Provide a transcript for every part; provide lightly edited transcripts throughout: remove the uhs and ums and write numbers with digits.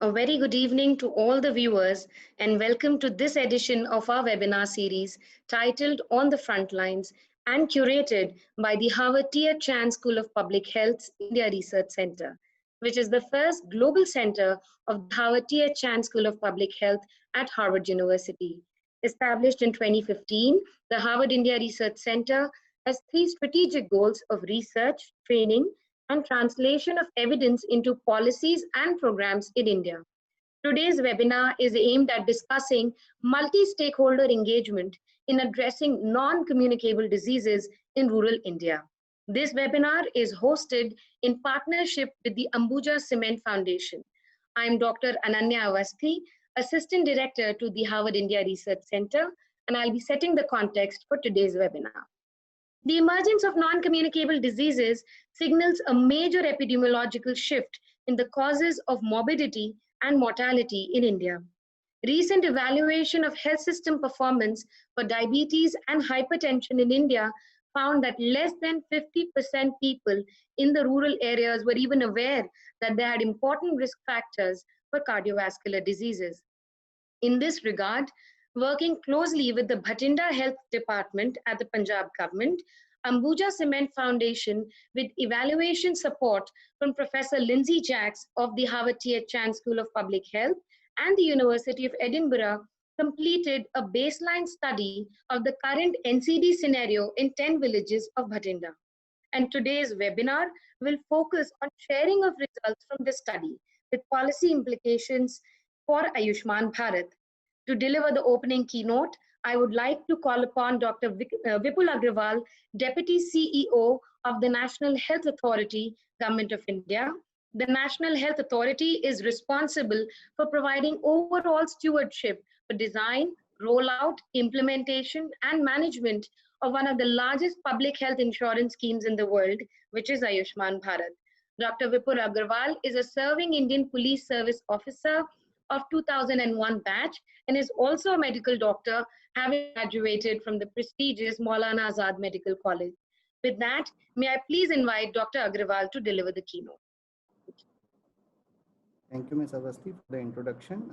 A very good evening to all the viewers, and welcome to this edition of our webinar series titled On the Front Lines and curated by the Harvard T. H. Chan School of Public Health's India Research Center, which is the first global center of the Harvard T. H. Chan School of Public Health at Harvard University. Established in 2015, the Harvard India Research Center has three strategic goals of research, training, and translation of evidence into policies and programs in India. Today's webinar is aimed at discussing multi-stakeholder engagement in addressing non-communicable diseases in rural India. This webinar is hosted in partnership with the Ambuja Cement Foundation. I am Dr. Ananya Awasthi, Assistant Director to the Harvard India Research Center, and I'll be setting the context for today's webinar. The emergence of non-communicable diseases signals a major epidemiological shift in the causes of morbidity and mortality in India. Recent evaluation of health system performance for diabetes and hypertension in India found that less than 50% people in the rural areas were even aware that they had important risk factors for cardiovascular diseases. In this regard, working closely with the Bhatinda Health Department at the Punjab government, Ambuja Cement Foundation, with evaluation support from Professor Lindsay Jacks of the Harvard T. H. Chan School of Public Health and the University of Edinburgh, completed a baseline study of the current NCD scenario in 10 villages of Bhatinda. And today's webinar will focus on sharing of results from the study with policy implications for Ayushman Bharat. To deliver the opening keynote, I would like to call upon Dr. Vipul Agrawal, Deputy CEO of the National Health Authority, Government of India. The National Health Authority is responsible for providing overall stewardship for design, rollout, implementation, and management of one of the largest public health insurance schemes in the world, which is Ayushman Bharat. Dr. Vipul Agrawal is a serving Indian Police Service officer of 2001 batch and is also a medical doctor, having graduated from the prestigious Maulana Azad Medical College. With that, may I please invite Dr. Agrawal to deliver the keynote. Thank you, Ms. Awasthi, for the introduction.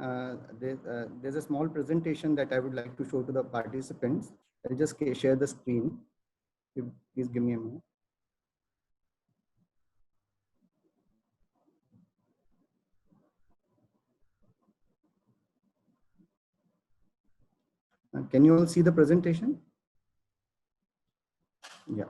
There's a small presentation that I would like to show to the participants. I'll just share the screen. Please give me a minute. Can you all see the presentation? Yeah.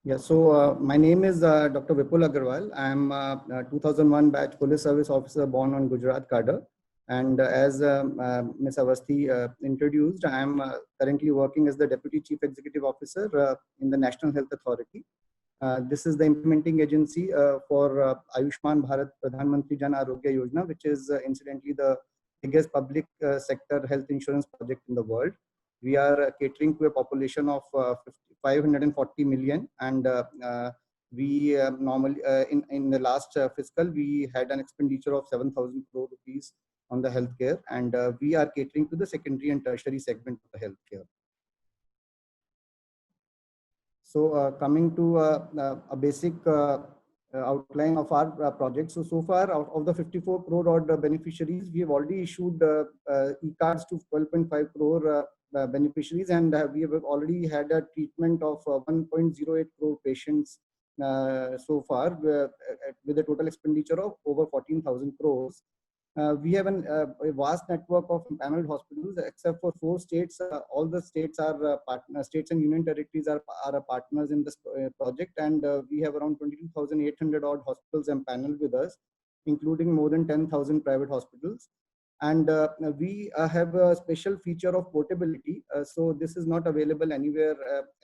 Yeah, so my name is Dr. Vipul Agrawal. I'm a 2001 batch police service officer born on Gujarat cadre. And as Ms. Awasthi introduced, I am currently working as the Deputy Chief Executive Officer in the National Health Authority. This is the implementing agency for Ayushman Bharat Pradhan Mantri Jan Arogya Yojana, which is incidentally the biggest public sector health insurance project in the world. We are catering to a population of 540 million, and we normally in the last fiscal we had an expenditure of 7,000 crore rupees on the healthcare, and we are catering to the secondary and tertiary segment of the healthcare. So coming to a basic outline of our project. So far, out of the 54 crore odd beneficiaries, we have already issued e-cards to 12.5 crore beneficiaries, and we have already had a treatment of 1.08 crore patients so far, with a total expenditure of over 14,000 crores. We have a vast network of paneled hospitals, except for 4 states. All the states are states and union territories are partners in this project, and we have around 22,800 odd hospitals empaneled with us, including more than 10,000 private hospitals. And we have a special feature of portability. So this is not available anywhere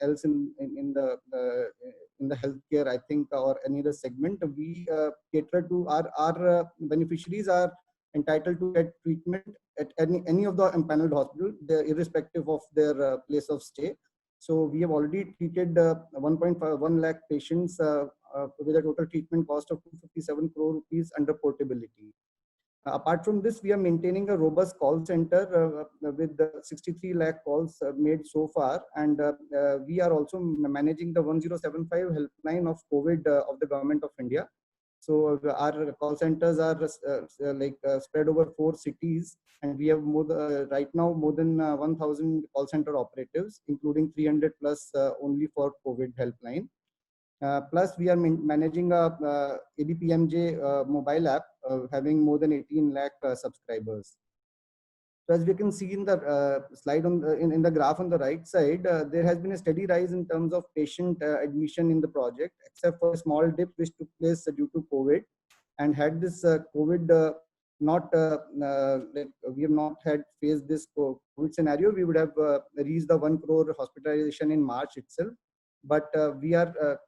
else in the healthcare, I think, or any other segment. We cater to our beneficiaries are entitled to get treatment at any of the empaneled hospital, irrespective of their place of stay. So we have already treated 1.1 lakh patients with a total treatment cost of 257 crore rupees under portability. Apart from this, we are maintaining a robust call center with 63 lakh calls made so far, and we are also managing the 1075 helpline of COVID of the Government of India. So our call centers are spread over 4 cities, and we have right now more than 1,000 call center operatives, including 300 plus only for COVID helpline. Plus, we are managing a ABPMJ mobile app having more than 18 lakh subscribers. So as we can see in the slide on in the graph on the right side, there has been a steady rise in terms of patient admission in the project, except for a small dip which took place due to COVID. And had this COVID not like we have not had faced this COVID scenario, we would have reached the 1 crore hospitalization in March itself. But we are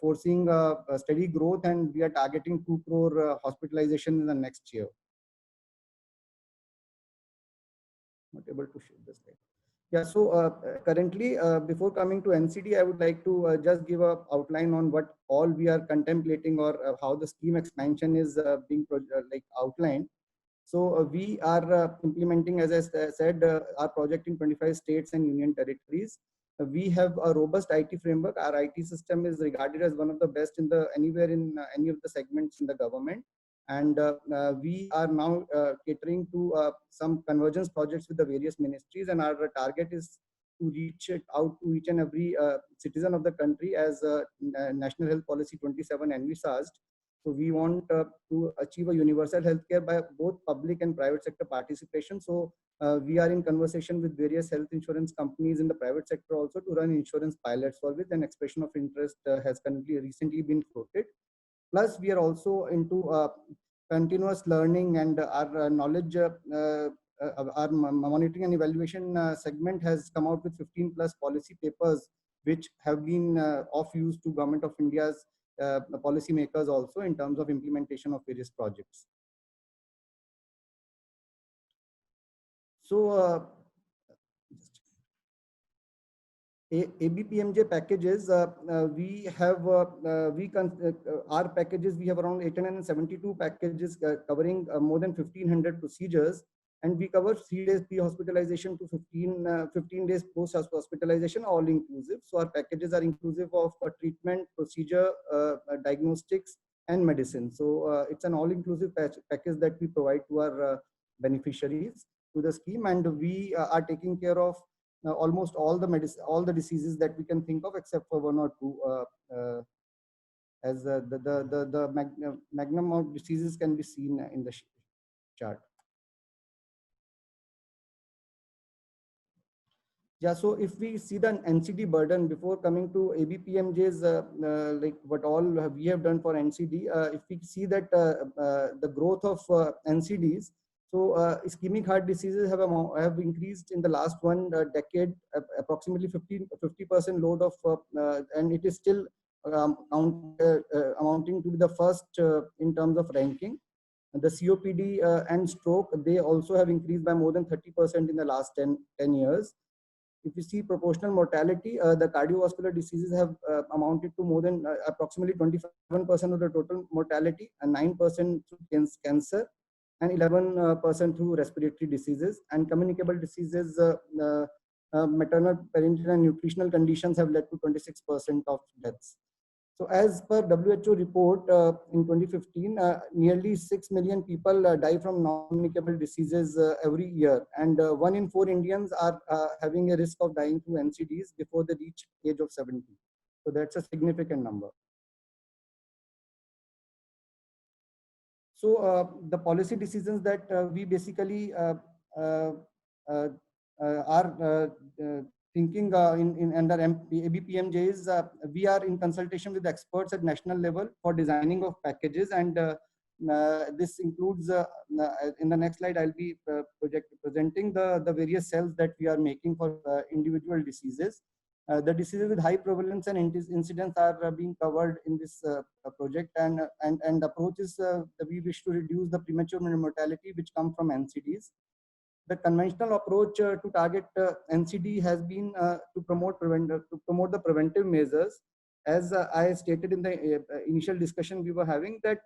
foreseeing a steady growth, and we are targeting 2 crore hospitalization in the next year. Not able to show this slide. Yeah, so currently, before coming to NCD, I would like to just give a outline on what all we are contemplating, or how the scheme expansion is being outlined. So we are implementing, as I said, our project in 25 states and union territories. We have a robust IT framework. Our IT system is regarded as one of the best in the anywhere in any of the segments in the government. And we are now catering to some convergence projects with the various ministries, and our target is to reach it out to each and every citizen of the country as National Health Policy 27 envisaged. So we want to achieve a universal healthcare by both public and private sector participation. So we are in conversation with various health insurance companies in the private sector also to run insurance pilots, for which an expression of interest has recently been floated. Plus, we are also into continuous learning, and our knowledge, our monitoring and evaluation segment has come out with 15 plus policy papers, which have been of use to Government of India's policy makers also in terms of implementation of various projects. So ABPMJ packages, we have our packages, we have around 872 packages covering more than 1,500 procedures, and we cover 3 days pre-hospitalization to 15 days post-hospitalization, all inclusive. So our packages are inclusive of treatment, procedure, diagnostics, and medicine. So it's an all-inclusive package that we provide to our beneficiaries to the scheme, and we are taking care of almost all the diseases that we can think of, except for 1 or 2, as the magnum of diseases can be seen in the chart. Yeah, so if we see the NCD burden before coming to ABPMJ's, like what all we have done for NCD, if we see that the growth of NCDs, so ischemic heart diseases have increased in the last 1 decade, approximately 50% load of, and it is still amounting to be the first in terms of ranking. And the COPD and stroke, they also have increased by more than 30% in the last 10 years. If you see proportional mortality, the cardiovascular diseases have amounted to more than approximately 27% of the total mortality, and 9% through cancer, and 11% through respiratory diseases. And communicable diseases, maternal, parental, and nutritional conditions have led to 26% of deaths. So as per WHO report in 2015, nearly 6 million people die from non-communicable diseases every year, and 1 in 4 Indians are having a risk of dying through NCDs before they reach age of 70. So that's a significant number. So the policy decisions that we basically are thinking in under ABPMJs, we are in consultation with experts at national level for designing of packages, and this includes in the next slide I'll be presenting the various cells that we are making for individual diseases. The diseases with high prevalence and incidence are being covered in this project, and the approach is that we wish to reduce the premature mortality which come from NCDs. The conventional approach to target NCD has been to promote the preventive measures. As I stated in the initial discussion we were having, that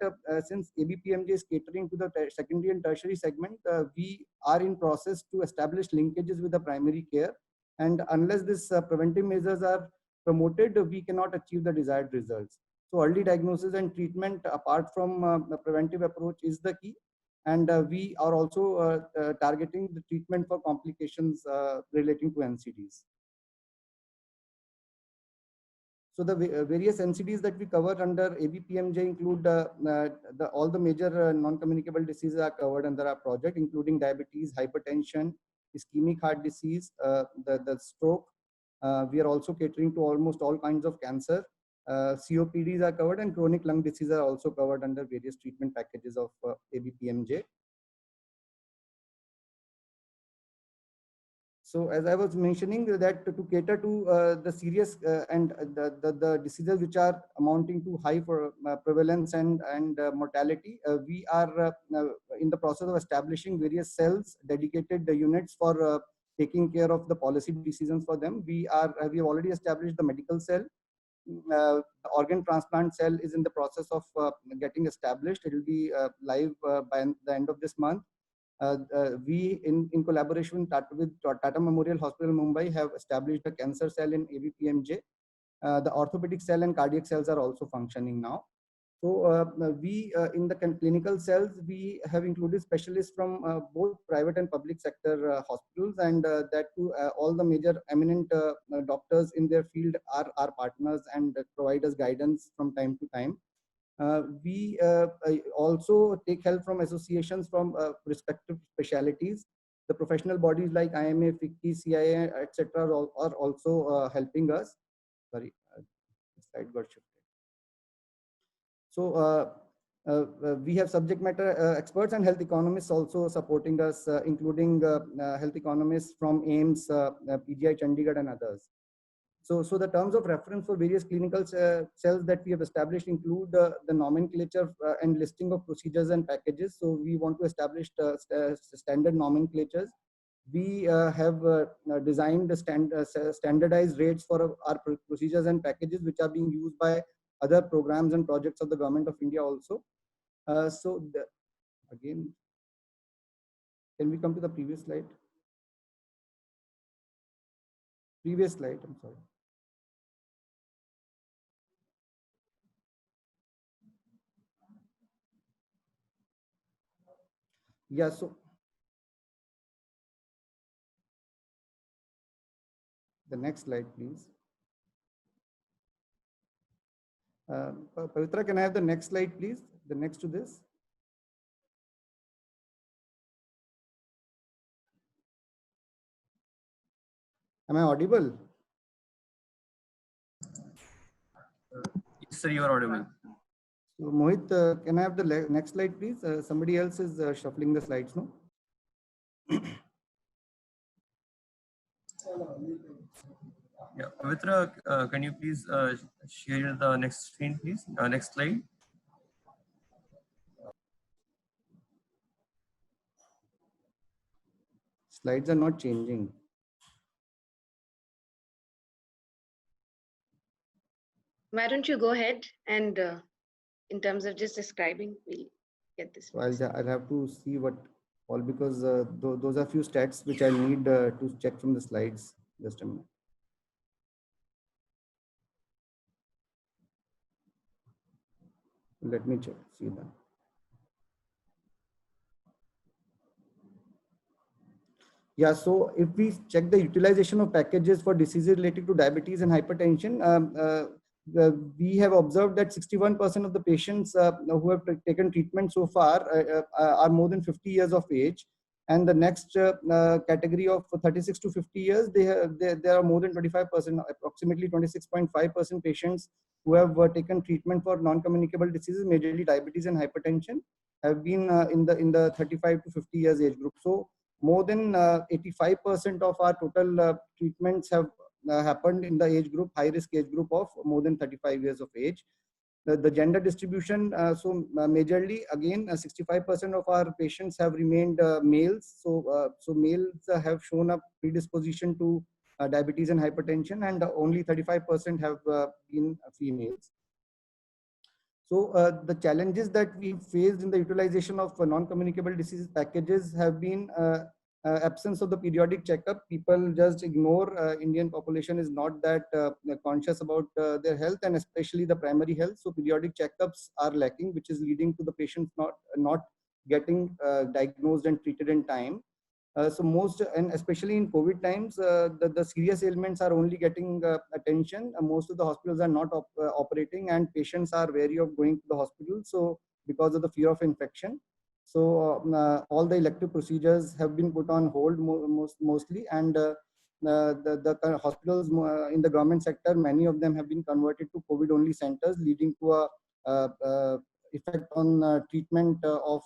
since ABPMJ is catering to the secondary and tertiary segment, we are in process to establish linkages with the primary care. And unless these preventive measures are promoted, we cannot achieve the desired results. So early diagnosis and treatment, apart from the preventive approach, is the key. And we are also targeting the treatment for complications relating to NCDs. So the various NCDs that we cover under ABPMJ include all the major non-communicable diseases are covered under our project, including diabetes, hypertension, ischemic heart disease, the stroke. We are also catering to almost all kinds of cancer. COPDs are covered, and chronic lung disease are also covered under various treatment packages of ABPMJ. So as I was mentioning, that to cater to the serious and the diseases which are amounting to high for prevalence and mortality, we are in the process of establishing various cells, dedicated units for taking care of the policy decisions for them. We have already established the medical cell. The organ transplant cell is in the process of getting established. It will be live by the end of this month. We, in collaboration with Tata Memorial Hospital, Mumbai, have established a cancer cell in ABPMJ. The orthopedic cell and cardiac cells are also functioning now. So we, in the clinical cells, we have included specialists from both private and public sector hospitals, and that too, all the major eminent doctors in their field are our partners and provide us guidance from time to time. We also take help from associations from respective specialities. The professional bodies like IMA, FICCI, CIA, etc. are also helping us. Sorry, the slide got shifted. So we have subject matter experts and health economists also supporting us, including health economists from AIIMS, PGI Chandigarh, and others. So the terms of reference for various clinical cells that we have established include the nomenclature and listing of procedures and packages. So we want to establish standard nomenclatures. We have designed the standardized rates for our procedures and packages, which are being used by other programs and projects of the Government of India also. Again, can we come to the previous slide? Previous slide, I'm sorry. Yeah, so the next slide, please. Pavitra, can I have the next slide, please? The next to this. Am I audible? Yes, sir, you are audible. So Mohit, can I have the next slide, please? Somebody else is shuffling the slides, no? Yeah, Pavitra, can you please share the next screen, please? Next slide. Slides are not changing. Why don't you go ahead and in terms of just describing, we'll get this. So I'll have to see what all, because those are few stats which I need to check from the slides. Just a minute. Let me check, see that. Yeah, so if we check the utilization of packages for diseases related to diabetes and hypertension, we have observed that 61% of the patients who have taken treatment so far are more than 50 years of age. And the next category of 36 to 50 years, there are more than 25%, approximately 26.5% patients who have taken treatment for non-communicable diseases, majorly diabetes and hypertension, have been in the 35 to 50 years age group. So more than 85% of our total treatments have happened in the age group, high risk age group of more than 35 years of age. The gender distribution, majorly again 65% of our patients have remained males. So males have shown a predisposition to diabetes and hypertension, and only 35% have been females. So the challenges that we faced in the utilization of non-communicable disease packages have been absence of the periodic checkup. People just ignore. Indian population is not that conscious about their health, and especially the primary health. So periodic checkups are lacking, which is leading to the patients not getting diagnosed and treated in time. So most, and especially in COVID times, the serious ailments are only getting attention. Most of the hospitals are not operating, and patients are wary of going to the hospital. So because of the fear of infection. So all the elective procedures have been put on hold mostly, and the hospitals in the government sector, many of them have been converted to COVID-only centers, leading to a effect on treatment of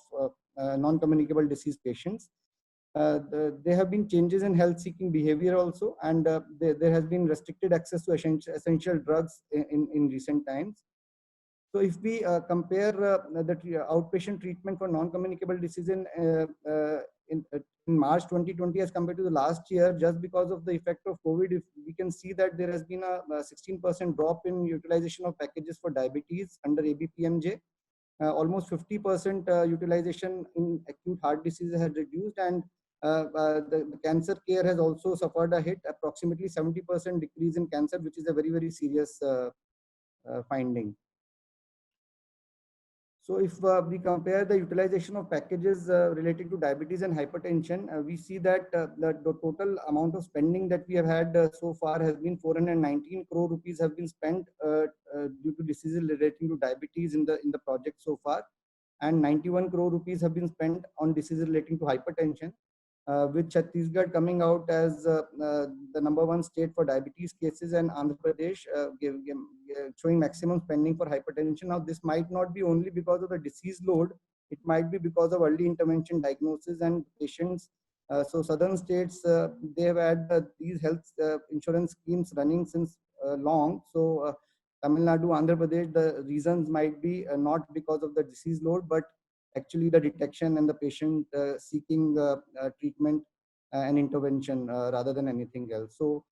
non-communicable disease patients. There have been changes in health-seeking behavior also, and there has been restricted access to essential drugs in recent times. So if we compare the outpatient treatment for non-communicable disease in March 2020 as compared to the last year, just because of the effect of COVID, if we can see that there has been a 16% drop in utilization of packages for diabetes under ABPMJ. Almost 50% utilization in acute heart disease has reduced, and the cancer care has also suffered a hit, approximately 70% decrease in cancer, which is a very, very serious finding. So if we compare the utilization of packages relating to diabetes and hypertension, we see that the total amount of spending that we have had so far has been 419 crore rupees have been spent due to diseases relating to diabetes in the project so far, and 91 crore rupees have been spent on diseases relating to hypertension, with Chhattisgarh coming out as the #1 state for diabetes cases, and Andhra Pradesh showing maximum spending for hypertension. Now, this might not be only because of the disease load, it might be because of early intervention diagnosis and patients. So southern states, they have had these health insurance schemes running since long. So Tamil Nadu, Andhra Pradesh, the reasons might be not because of the disease load, but actually the detection and the patient seeking treatment and intervention rather than anything else. So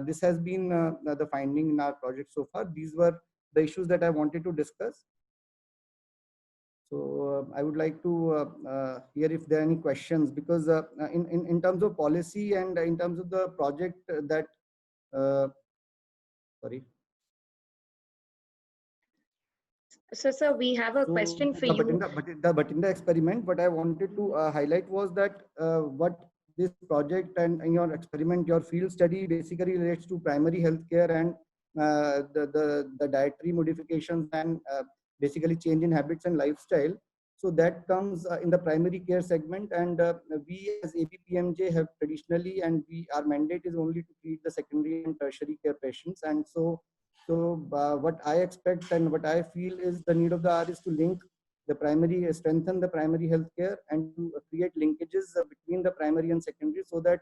this has been the finding in our project so far. These were the issues that I wanted to discuss. So I would like to hear if there are any questions, because in terms of policy and in terms of the project that, sorry. So, sir, we have a question for you. But in the experiment, what I wanted to highlight was that what this project and in your experiment, your field study basically relates to primary healthcare and the dietary modifications and basically change in habits and lifestyle. So that comes in the primary care segment, and we as ABPMJ have traditionally, and our mandate is only to treat the secondary and tertiary care patients. And so what I expect and what I feel is the need of the hour is to link the primary, strengthen the primary healthcare, and to create linkages between the primary and secondary, so that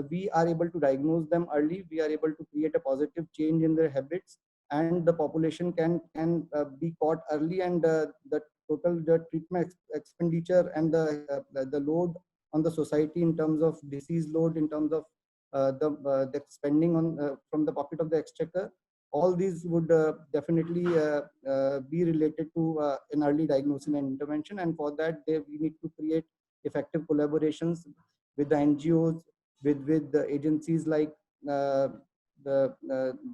we are able to diagnose them early, we are able to create a positive change in their habits, and the population can be caught early, and the treatment expenditure and the load on the society in terms of disease load, in terms of the spending on from the pocket of the exchequer, all these would definitely be related to an early diagnosis and intervention. And for that, we need to create effective collaborations with the NGOs, with the agencies like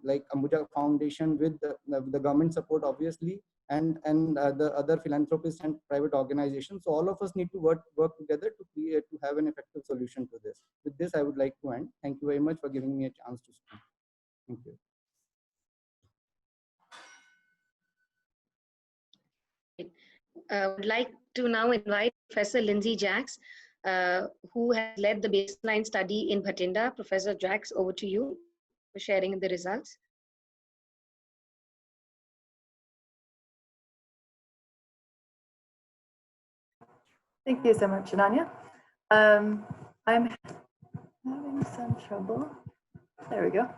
like Ambuja Foundation, with the government support, obviously, and the other philanthropists and private organizations. So all of us need to work together to have an effective solution to this. With this, I would like to end. Thank you very much for giving me a chance to speak. Thank you. I would like to now invite Professor Lindsay Jacks, who has led the baseline study in Bhatinda. Professor Jacks, over to you for sharing the results. Thank you so much, Ananya. I'm having some trouble. There we go.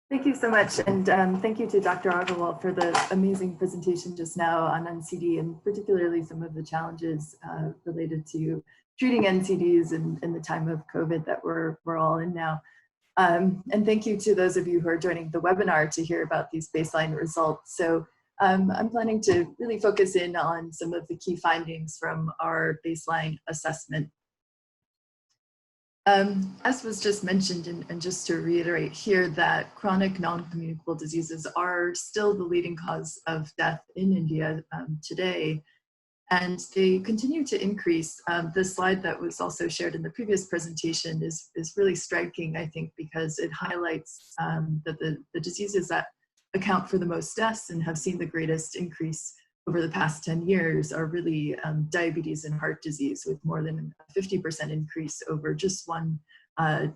Thank you so much, and thank you to Dr. Agarwal for the amazing presentation just now on NCD, and particularly some of the challenges related to treating NCDs in the time of COVID that we're all in now. And thank you to those of you who are joining the webinar to hear about these baseline results. So I'm planning to really focus in on some of the key findings from our baseline assessment. As was just mentioned, and just to reiterate here, that chronic non-communicable diseases are still the leading cause of death in India today, and they continue to increase. This slide that was also shared in the previous presentation is really striking, I think, because it highlights that the diseases that account for the most deaths and have seen the greatest increase over the past 10 years are really diabetes and heart disease, with more than a 50% increase over just one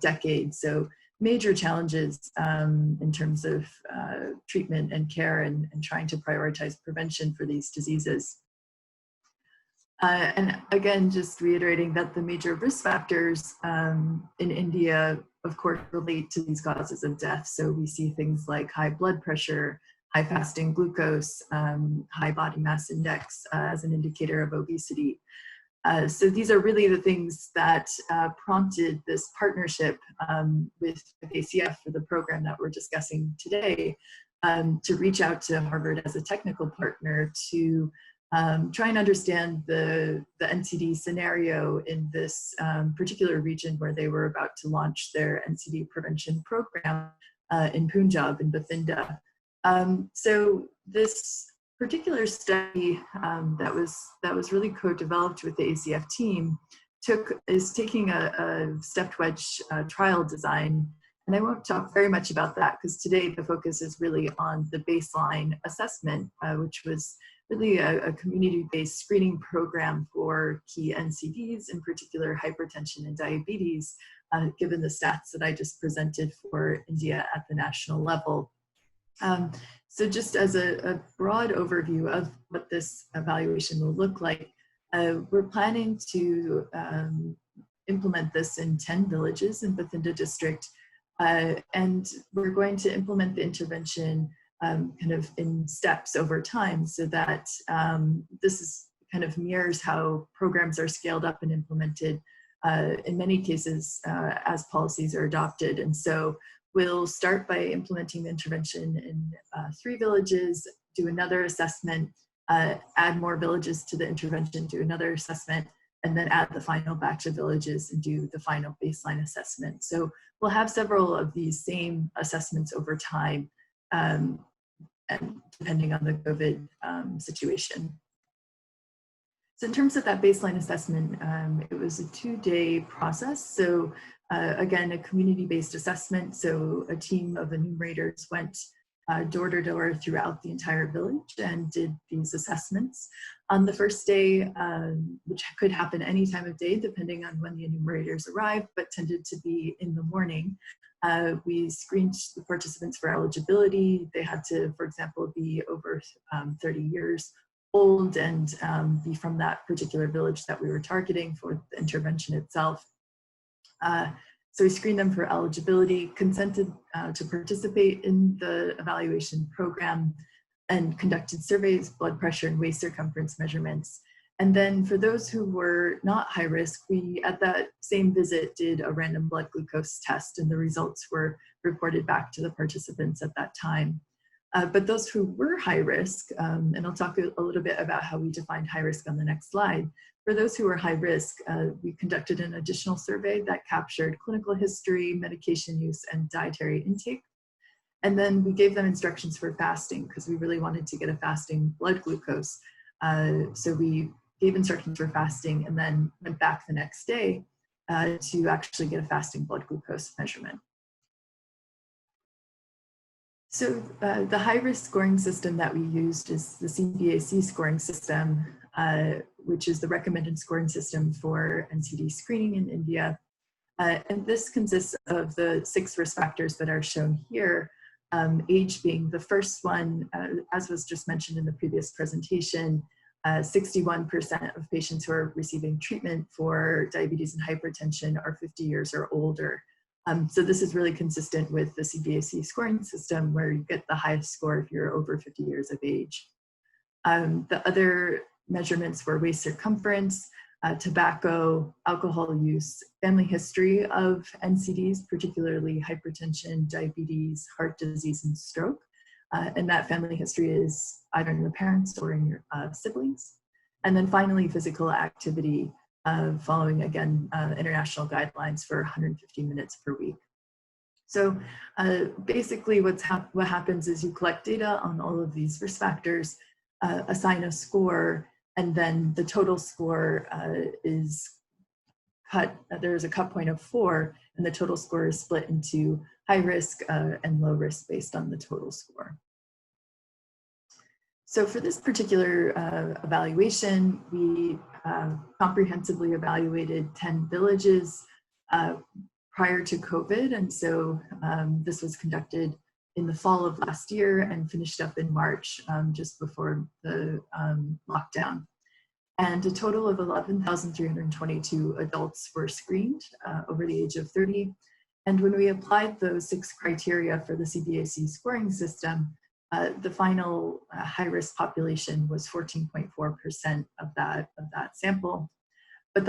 decade. So major challenges in terms of treatment and care and trying to prioritize prevention for these diseases. And again, just reiterating that the major risk factors in India, of course, relate to these causes of death. So we see things like high blood pressure, high fasting glucose, high body mass index as an indicator of obesity. So these are really the things that prompted this partnership with ACF for the program that we're discussing today, to reach out to Harvard as a technical partner to try and understand the NCD scenario in this particular region where they were about to launch their NCD prevention program in Punjab, in Bathinda. So this particular study that was really co-developed with the ACF team is taking a stepped wedge trial design. And I won't talk very much about that because today the focus is really on the baseline assessment, which was really a community-based screening program for key NCDs, in particular hypertension and diabetes, given the stats that I just presented for India at the national level. So just as a broad overview of what this evaluation will look like, we're planning to implement this in 10 villages in Bathinda district, and we're going to implement the intervention kind of in steps over time, so that this is kind of mirrors how programs are scaled up and implemented in many cases as policies are adopted. And so we'll start by implementing the intervention in 3 villages, do another assessment, add more villages to the intervention, do another assessment, and then add the final batch of villages and do the final baseline assessment. So we'll have several of these same assessments over time, and depending on the COVID situation. So in terms of that baseline assessment, it was a 2-day process. So again, a community-based assessment. So a team of enumerators went door to door throughout the entire village and did these assessments. On the first day, which could happen any time of day, depending on when the enumerators arrived, but tended to be in the morning, we screened the participants for eligibility. They had to, for example, be over 30 years old and be from that particular village that we were targeting for the intervention itself. So we screened them for eligibility, consented to participate in the evaluation program, and conducted surveys, blood pressure, and waist circumference measurements. And then for those who were not high risk, we at that same visit did a random blood glucose test, and the results were reported back to the participants at that time. But those who were high risk, and I'll talk a little bit about how we defined high risk on the next slide. For those who were high risk, we conducted an additional survey that captured clinical history, medication use, and dietary intake. And then we gave them instructions for fasting because we really wanted to get a fasting blood glucose. So we gave instructions for fasting and then went back the next day to actually get a fasting blood glucose measurement. So the high-risk scoring system that we used is the CBAC scoring system, which is the recommended scoring system for NCD screening in India. And this consists of the 6 risk factors that are shown here, age being the first one. As was just mentioned in the previous presentation, 61% of patients who are receiving treatment for diabetes and hypertension are 50 years or older. So this is really consistent with the CBAC scoring system, where you get the highest score if you're over 50 years of age. The other measurements were waist circumference, tobacco, alcohol use, family history of NCDs, particularly hypertension, diabetes, heart disease, and stroke. and that family history is either in your parents or in your siblings. And then finally, physical activity, following again international guidelines for 150 minutes per week. So basically what happens is you collect data on all of these risk factors, assign a score, and then the total score is cut. There's a cut point of 4, and the total score is split into high risk and low risk based on the total score. So for this particular evaluation, we comprehensively evaluated 10 villages prior to COVID. And so this was conducted in the fall of last year and finished up in March, just before the lockdown. And a total of 11,322 adults were screened over the age of 30. And when we applied those 6 criteria for the CBAC scoring system, the final high-risk population was 14.4% of that sample. But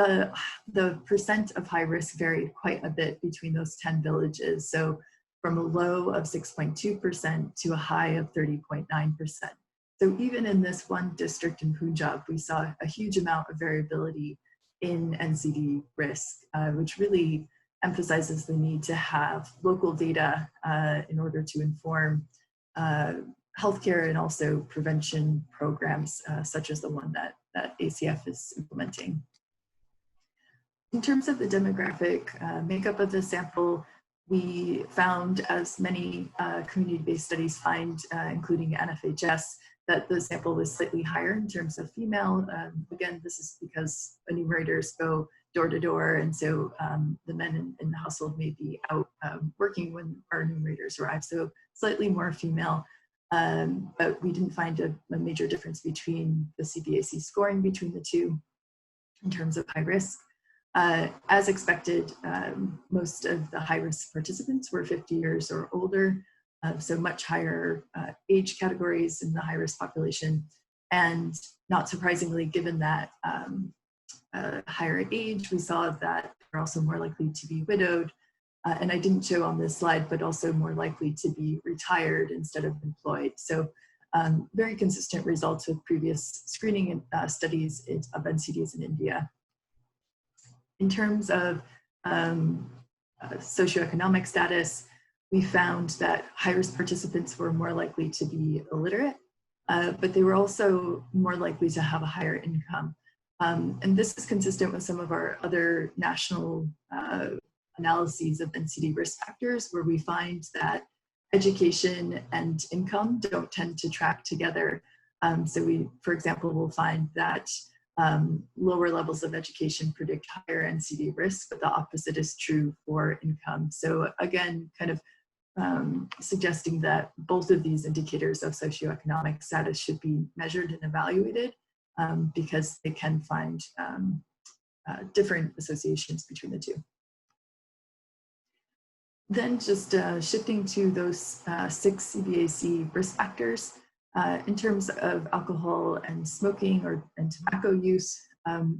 the percent of high risk varied quite a bit between those 10 villages. So from a low of 6.2% to a high of 30.9%. So even in this one district in Punjab, we saw a huge amount of variability in NCD risk, which really emphasizes the need to have local data in order to inform healthcare and also prevention programs, such as the one that ACF is implementing. In terms of the demographic makeup of the sample, we found, as many community-based studies find, including NFHS, that the sample was slightly higher in terms of female. Again, this is because enumerators go door to door, and so the men in the household may be out working when our enumerators arrive, so slightly more female. But we didn't find a major difference between the CBAC scoring between the two in terms of high risk. As expected, most of the high-risk participants were 50 years or older, so much higher age categories in the high-risk population. And not surprisingly, given that higher age, we saw that they're also more likely to be widowed, and I didn't show on this slide, but also more likely to be retired instead of employed. So very consistent results with previous screening studies of NCDs in India. In terms of socioeconomic status, we found that high-risk participants were more likely to be illiterate, but they were also more likely to have a higher income. And this is consistent with some of our other national analyses of NCD risk factors, where we find that education and income don't tend to track together. So we, for example, will find that lower levels of education predict higher NCD risk, but the opposite is true for income. So again, kind of suggesting that both of these indicators of socioeconomic status should be measured and evaluated, because they can find different associations between the two. Then just shifting to those 6 CBAC risk factors. In terms of alcohol and smoking and tobacco use,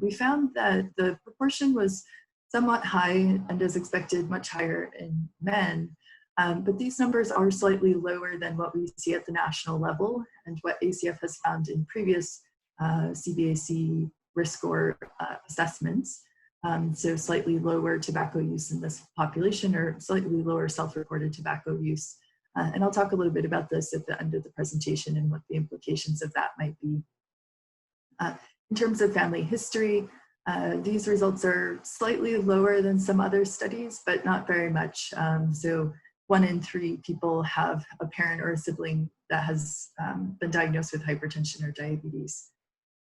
we found that the proportion was somewhat high and, as expected, much higher in men. But these numbers are slightly lower than what we see at the national level and what ACF has found in previous CBAC risk score assessments. So slightly lower tobacco use in this population, or slightly lower self-reported tobacco use. And I'll talk a little bit about this at the end of the presentation and what the implications of that might be. In terms of family history, these results are slightly lower than some other studies, but not very much. So 1 in 3 people have a parent or a sibling that has been diagnosed with hypertension or diabetes.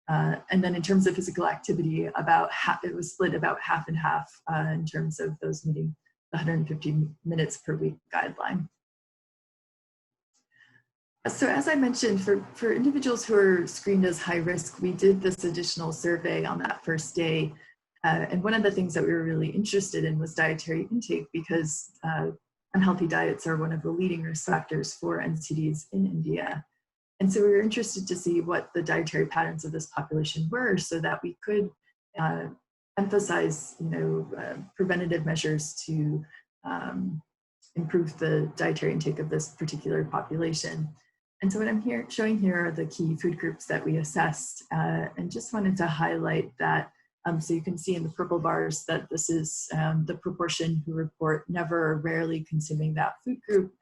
And then in terms of physical activity, it was split about half and half in terms of those meeting the 150 minutes per week guideline. So as I mentioned, for individuals who are screened as high risk, we did this additional survey on that first day. And one of the things that we were really interested in was dietary intake, because unhealthy diets are one of the leading risk factors for NCDs in India. And so we were interested to see what the dietary patterns of this population were, so that we could emphasize, preventative measures to improve the dietary intake of this particular population. And so what I'm showing here are the key food groups that we assessed, and just wanted to highlight that. So you can see in the purple bars that this is the proportion who report never or rarely consuming that food group.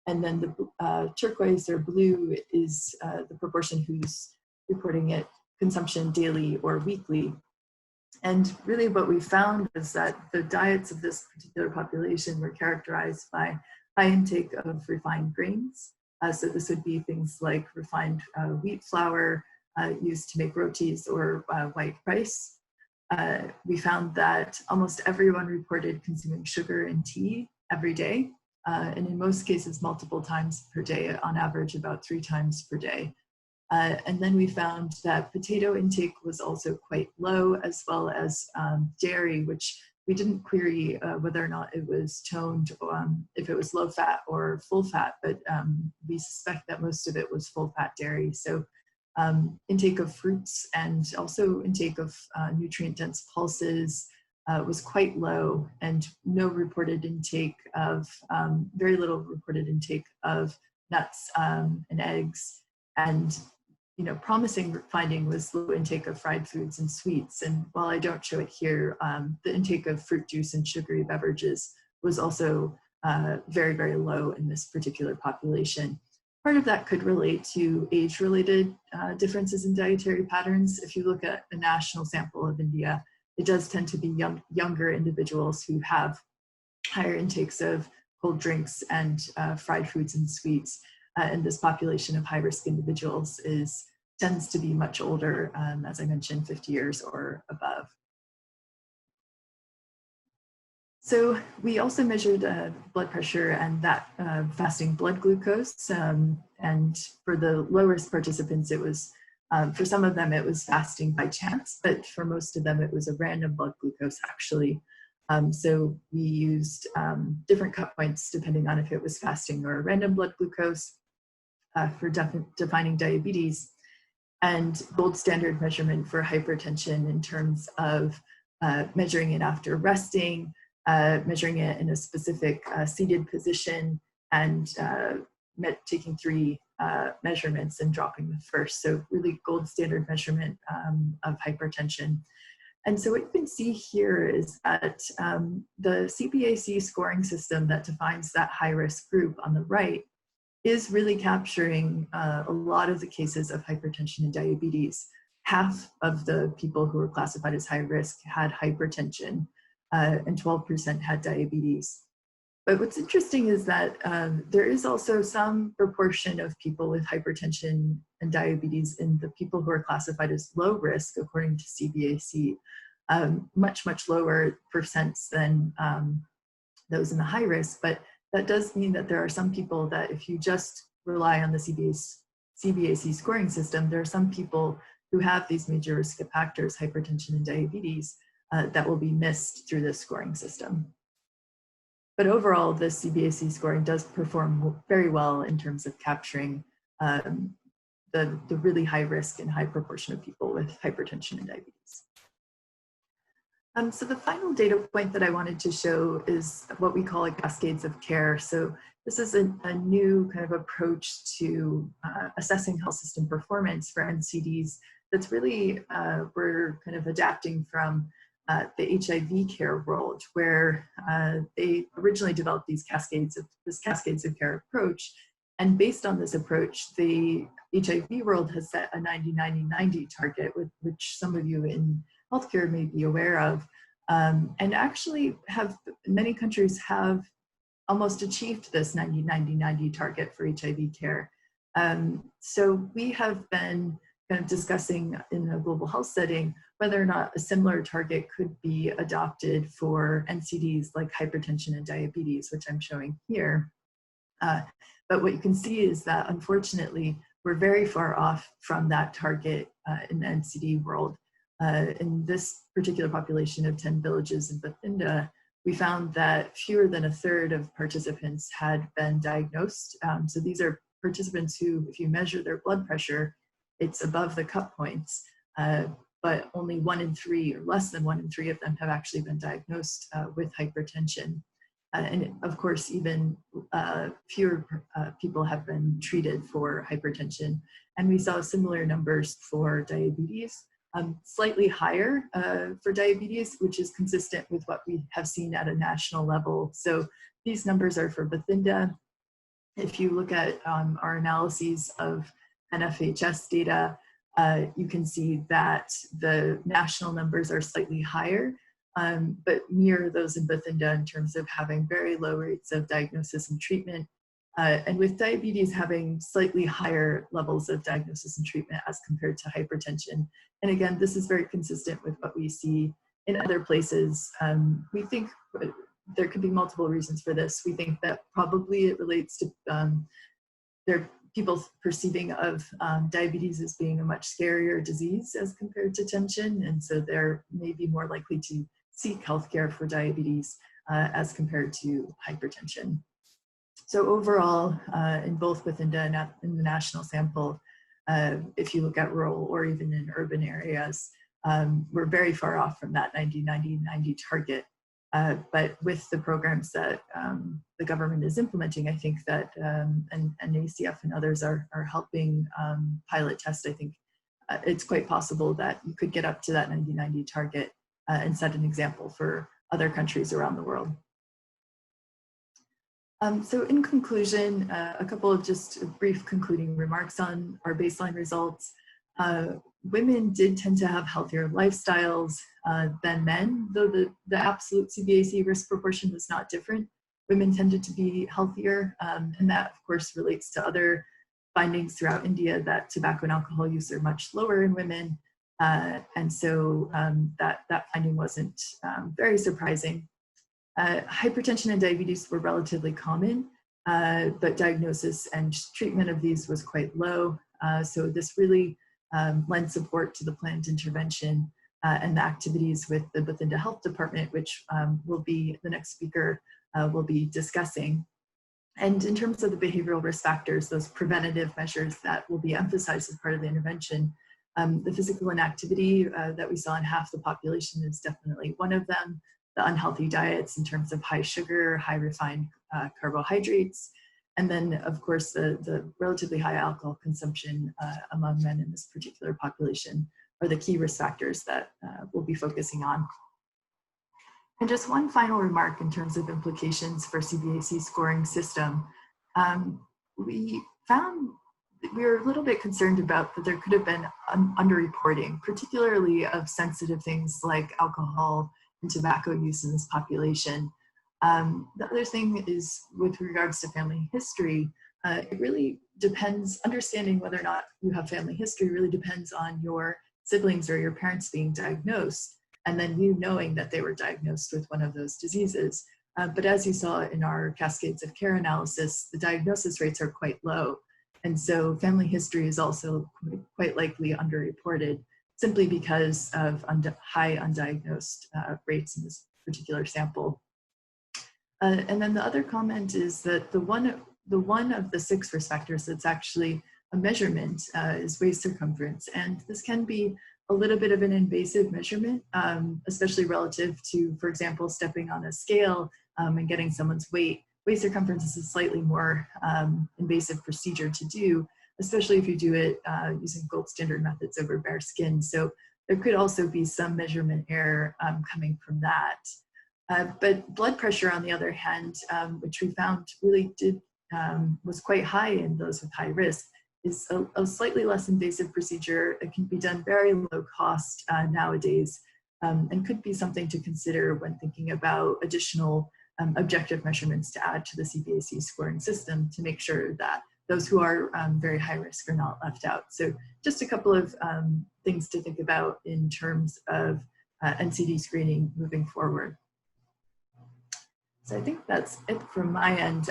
And then the turquoise or blue is the proportion who's reporting it consumption daily or weekly. And really what we found was that the diets of this particular population were characterized by high intake of refined grains. So this would be things like refined wheat flour used to make rotis or white rice. We found that almost everyone reported consuming sugar and tea every day, and in most cases multiple times per day, on average about 3 times per day. And then we found that potato intake was also quite low, as well as dairy, which we didn't query whether or not it was toned, if it was low fat or full fat, but we suspect that most of it was full fat dairy. So intake of fruits and also intake of nutrient-dense pulses was quite low, and no reported intake of, very little reported intake of nuts and eggs. And promising finding was low intake of fried foods and sweets. And while I don't show it here, the intake of fruit juice and sugary beverages was also very, very low in this particular population. Part of that could relate to age-related differences in dietary patterns. If you look at a national sample of India, it does tend to be younger individuals who have higher intakes of cold drinks and fried foods and sweets. And this population of high-risk individuals tends to be much older, as I mentioned, 50 years or above. So we also measured blood pressure and that fasting blood glucose. And for the low-risk participants, it was, for some of them, it was fasting by chance, but for most of them, it was a random blood glucose, actually. So we used different cut points depending on if it was fasting or a random blood glucose for defining diabetes, and gold standard measurement for hypertension in terms of measuring it after resting, measuring it in a specific seated position, and taking 3 measurements and dropping the first. So really gold standard measurement of hypertension. And so what you can see here is that the CBAC scoring system that defines that high-risk group on the right is really capturing a lot of the cases of hypertension and diabetes. Half of the people who were classified as high risk had hypertension, and 12% had diabetes. But what's interesting is that there is also some proportion of people with hypertension and diabetes in the people who are classified as low risk, according to CBAC, much, much lower percents than those in the high risk. But that does mean that there are some people that if you just rely on the CBAC scoring system, there are some people who have these major risk factors, hypertension and diabetes, that will be missed through this scoring system. But overall, the CBAC scoring does perform very well in terms of capturing the really high risk and high proportion of people with hypertension and diabetes. So the final data point that I wanted to show is what we call a cascades of care. So this is a new kind of approach to assessing health system performance for NCDs that's really, we're kind of adapting from the HIV care world, where they originally developed this cascades of care approach. And based on this approach, the HIV world has set a 90-90-90 target, which some of you in healthcare may be aware of, and actually many countries have almost achieved this 90-90-90 target for HIV care. So we have been kind of discussing in a global health setting whether or not a similar target could be adopted for NCDs like hypertension and diabetes, which I'm showing here. But what you can see is that unfortunately, we're very far off from that target in the NCD world. In this particular population of 10 villages in Bathinda, we found that fewer than a third of participants had been diagnosed. So these are participants who, if you measure their blood pressure, it's above the cut points, but only 1 in 3 or less than 1 in 3 of them have actually been diagnosed with hypertension. And of course, even fewer people have been treated for hypertension. And we saw similar numbers for diabetes, slightly higher for diabetes, which is consistent with what we have seen at a national level. So these numbers are for Bathinda. If you look at our analyses of NFHS data, you can see that the national numbers are slightly higher, but mirror those in Bathinda in terms of having very low rates of diagnosis and treatment, and with diabetes having slightly higher levels of diagnosis and treatment as compared to hypertension. And again, this is very consistent with what we see in other places. We think there could be multiple reasons for this. We think that probably it relates to people perceiving of diabetes as being a much scarier disease as compared to tension, and so they're maybe more likely to seek healthcare for diabetes as compared to hypertension. So overall, in both Bathinda and in the national sample, if you look at rural or even in urban areas, we're very far off from that 90-90-90 target. But with the programs that the government is implementing, I think that, and ACF and others are helping pilot test, I think it's quite possible that you could get up to that 90-90 target and set an example for other countries around the world. So in conclusion, a couple of just brief concluding remarks on our baseline results. Women did tend to have healthier lifestyles than men, though the absolute CVAC risk proportion was not different. Women tended to be healthier, and that of course relates to other findings throughout India that tobacco and alcohol use are much lower in women. And so that finding wasn't very surprising. Hypertension and diabetes were relatively common, but diagnosis and treatment of these was quite low. So this really lend support to the planned intervention and the activities with the Bathinda Health Department, which will be the next speaker will be discussing. And in terms of the behavioral risk factors, those preventative measures that will be emphasized as part of the intervention, the physical inactivity that we saw in half the population is definitely one of them. The unhealthy diets in terms of high sugar, high refined carbohydrates, and then, of course, the relatively high alcohol consumption among men in this particular population are the key risk factors that we'll be focusing on. And just one final remark in terms of implications for CVAC scoring system. We found we were a little bit concerned about that there could have been underreporting, particularly of sensitive things like alcohol and tobacco use in this population. The other thing is with regards to family history, it really depends, understanding whether or not you have family history really depends on your siblings or your parents being diagnosed, and then you knowing that they were diagnosed with one of those diseases. But as you saw in our Cascades of Care analysis, the diagnosis rates are quite low. And so family history is also quite likely underreported simply because of high undiagnosed rates in this particular sample. And then the other comment is that the one of the 6 risk factors that's actually a measurement is waist circumference. And this can be a little bit of an invasive measurement, especially relative to, for example, stepping on a scale and getting someone's weight. Waist circumference is a slightly more invasive procedure to do, especially if you do it using gold standard methods over bare skin. So there could also be some measurement error coming from that. But blood pressure, on the other hand, which we found really was quite high in those with high risk, is a slightly less invasive procedure. It can be done very low cost nowadays, and could be something to consider when thinking about additional objective measurements to add to the CVAC scoring system to make sure that those who are very high risk are not left out. So just a couple of things to think about in terms of NCD screening moving forward. So I think that's it from my end.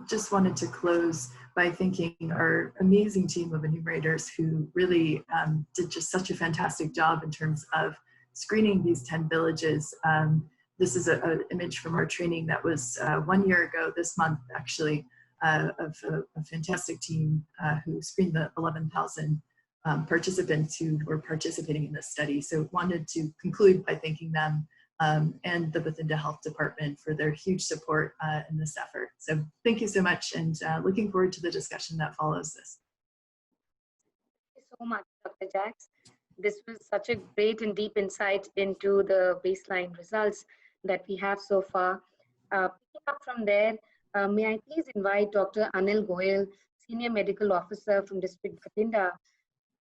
Just wanted to close by thanking our amazing team of enumerators who really did just such a fantastic job in terms of screening these 10 villages. This is an image from our training that was 1 year ago this month, actually, of a fantastic team who screened the 11,000 participants who were participating in this study. So wanted to conclude by thanking them and the Bathinda Health Department for their huge support in this effort. So thank you so much, and looking forward to the discussion that follows this. Thank you so much, Dr. Jax. This was such a great and deep insight into the baseline results that we have so far. Picking up from there, may I please invite Dr. Anil Goyal, Senior Medical Officer from District Bathinda,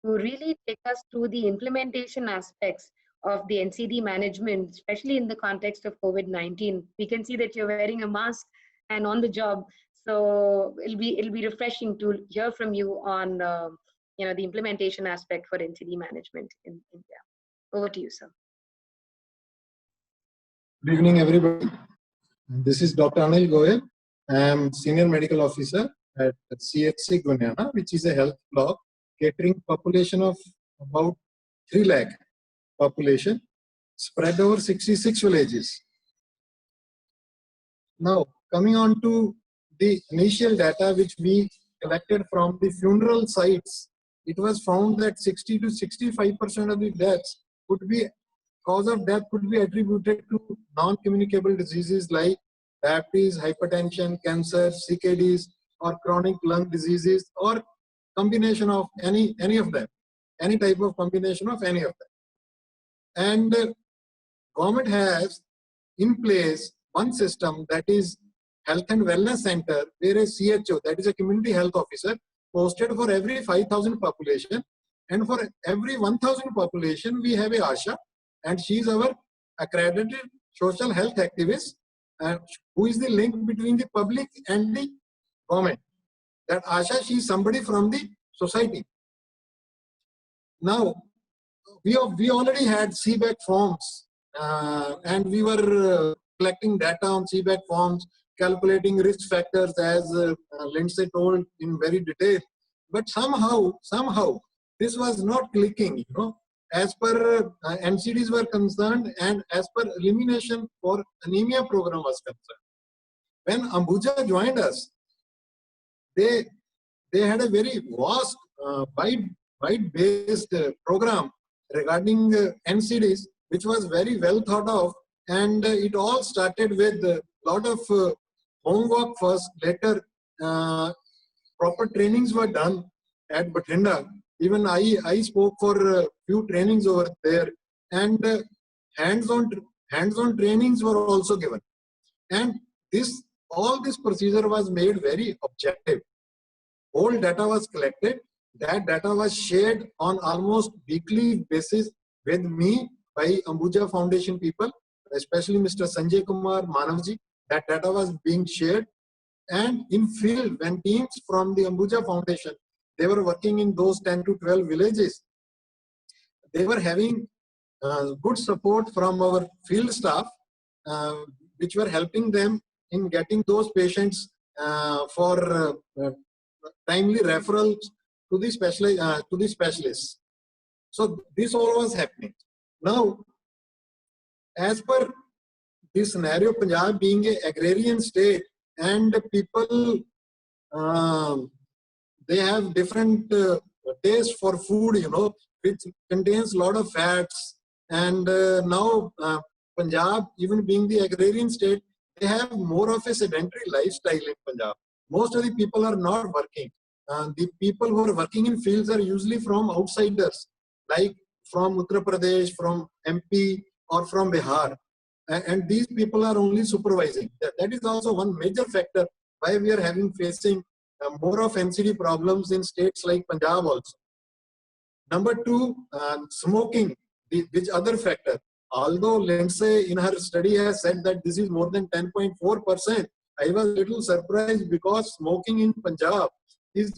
to really take us through the implementation aspects of the NCD management, especially in the context of COVID-19. We can see that you're wearing a mask and on the job, so it'll be refreshing to hear from you on the implementation aspect for NCD management in India. Over to you, sir. Good evening, everybody. This is Dr. Anil Goyal. I am Senior Medical Officer at CHC Gunyana, which is a health block catering population of about 3 lakh population spread over 66 villages. Now, coming on to the initial data which we collected from the funeral sites, it was found that 60 to 65% of the deaths cause of death could be attributed to non-communicable diseases like diabetes, hypertension, cancer, CKDs, or chronic lung diseases, or combination of any of them, any type of combination of any of them. And government has in place one system, that is Health and Wellness Center, where a CHO, that is a community health officer, posted for every 5,000 population, and for every 1,000 population we have a ASHA, and she is our accredited social health activist, who is the link between the public and the government. That ASHA, she is somebody from the society. Now, we already had CBAC forms, and we were collecting data on CBAC forms, calculating risk factors, as Lindsay told in very detail. But somehow, this was not clicking, as per NCDs were concerned, and as per elimination for anemia program was concerned. When Ambuja joined us, they had a very vast, wide-based program regarding NCDs, which was very well thought of, and it all started with a lot of homework first. Later, proper trainings were done at Bathinda. Even I spoke for a few trainings over there, and hands-on trainings were also given. And all this procedure was made very objective. All data was collected. That data was shared on almost weekly basis with me by Ambuja Foundation people, especially Mr. Sanjay Kumar Manavji. That data was being shared. And in field, when teams from the Ambuja Foundation, they were working in those 10 to 12 villages, they were having good support from our field staff, which were helping them in getting those patients for timely referrals to the specialists. So this all was happening. Now, as per this scenario, Punjab being an agrarian state, and people, they have different taste for food, which contains a lot of fats. And now Punjab, even being the agrarian state, they have more of a sedentary lifestyle in Punjab. Most of the people are not working. The people who are working in fields are usually from outsiders, like from Uttar Pradesh, from MP, or from Bihar. And these people are only supervising. That is also one major factor why we are facing more of NCD problems in states like Punjab also. Number two, smoking, which other factor. Although Lindsay in her study has said that this is more than 10.4%, I was a little surprised because smoking in Punjab is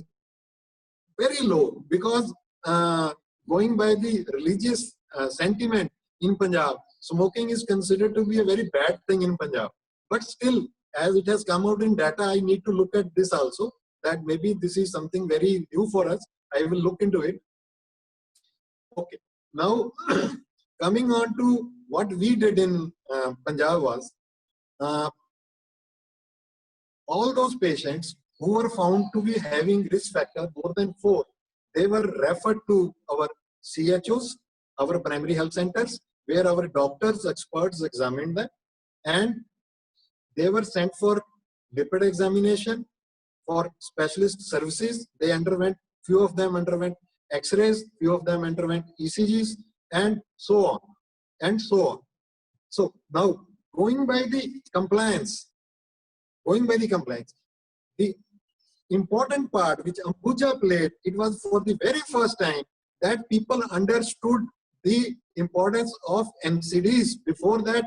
very low, because going by the religious sentiment in Punjab, smoking is considered to be a very bad thing in Punjab. But still, as it has come out in data, I need to look at this also, that maybe this is something very new for us. I will look into it. Okay, now coming on to what we did in Punjab was, all those patients who were found to be having risk factor more than 4, they were referred to our CHOs, our primary health centers, where our doctors, experts examined them, and they were sent for lipid examination, for specialist services. They underwent, few of them underwent X-rays, few of them underwent ECGs, and so on, and so on. So now, going by the compliance, the important part which Ambuja played, it was for the very first time that people understood the importance of NCDs. Before that,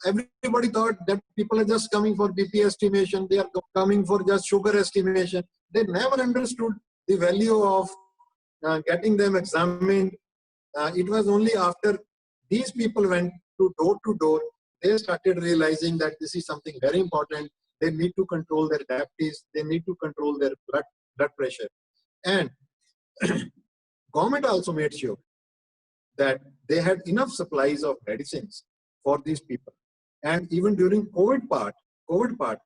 everybody thought that people are just coming for BP estimation, they are coming for just sugar estimation. They never understood the value of getting them examined. It was only after these people went to door, they started realizing that this is something very important. They need to control their diabetes, they need to control their blood pressure. And government also made sure that they had enough supplies of medicines for these people. And even during COVID part,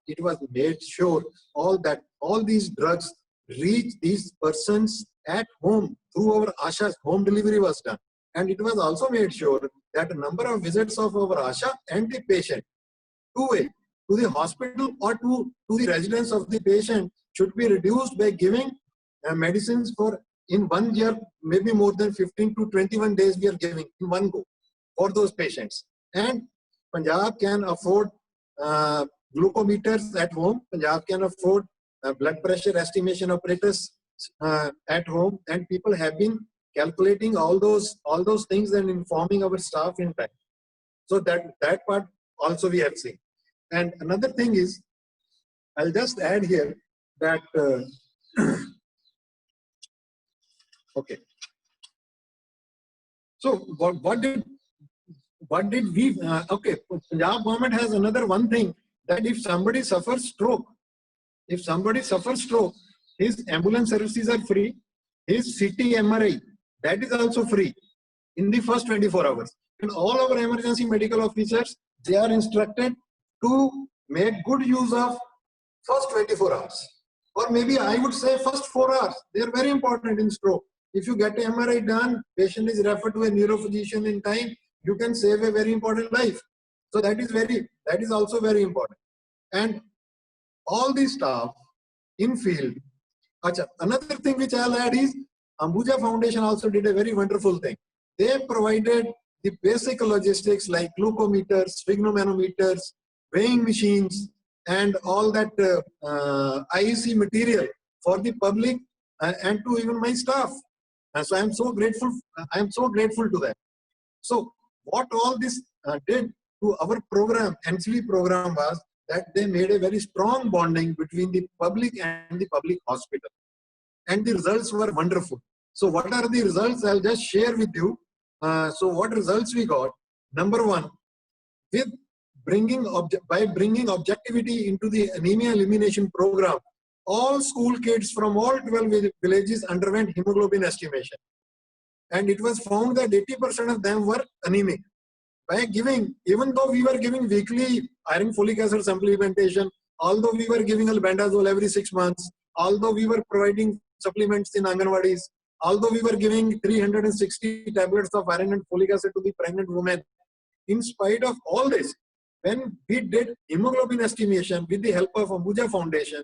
it was made sure all these drugs reach these persons at home through our ASHAs. Home delivery was done. And it was also made sure that the number of visits of our ASHA and the patient, two-way, to the hospital or to the residence of the patient, should be reduced by giving medicines for, in 1 year, maybe more than 15 to 21 days we are giving in one go for those patients. And Punjab can afford glucometers at home. Punjab can afford blood pressure estimation apparatus at home, and people have been calculating all those things and informing our staff in time. So that part also we have seen. And another thing is, I'll just add here that okay. So what did we? Okay, Punjab government has another one thing, that if somebody suffers stroke, his ambulance services are free. His CT MRI, that is also free in the first 24 hours. And all our emergency medical officers, they are instructed to make good use of first 24 hours. Or maybe I would say first 4 hours. They are very important in stroke. If you get MRI done, patient is referred to a neurophysician in time, you can save a very important life. So that is also very important. And all the staff in field. Another thing which I'll add is, Ambuja Foundation also did a very wonderful thing. They provided the basic logistics like glucometers, sphygmomanometers, weighing machines, and all that IEC material for the public and to even my staff. So I am so grateful to them. So what all this did to our program, NCD program, was that they made a very strong bonding between the public and the public hospital. And the results were wonderful. So what are the results? I'll just share with you. So what results we got? Number one, by bringing objectivity into the anemia elimination program, all school kids from all 12 villages underwent hemoglobin estimation. And it was found that 80% of them were anemic. By giving, even though we were giving weekly iron folic acid supplementation, although we were giving albendazole every 6 months, although we were providing supplements in Anganwadis, although we were giving 360 tablets of iron and folic acid to the pregnant women, in spite of all this, when we did hemoglobin estimation with the help of Ambuja Foundation,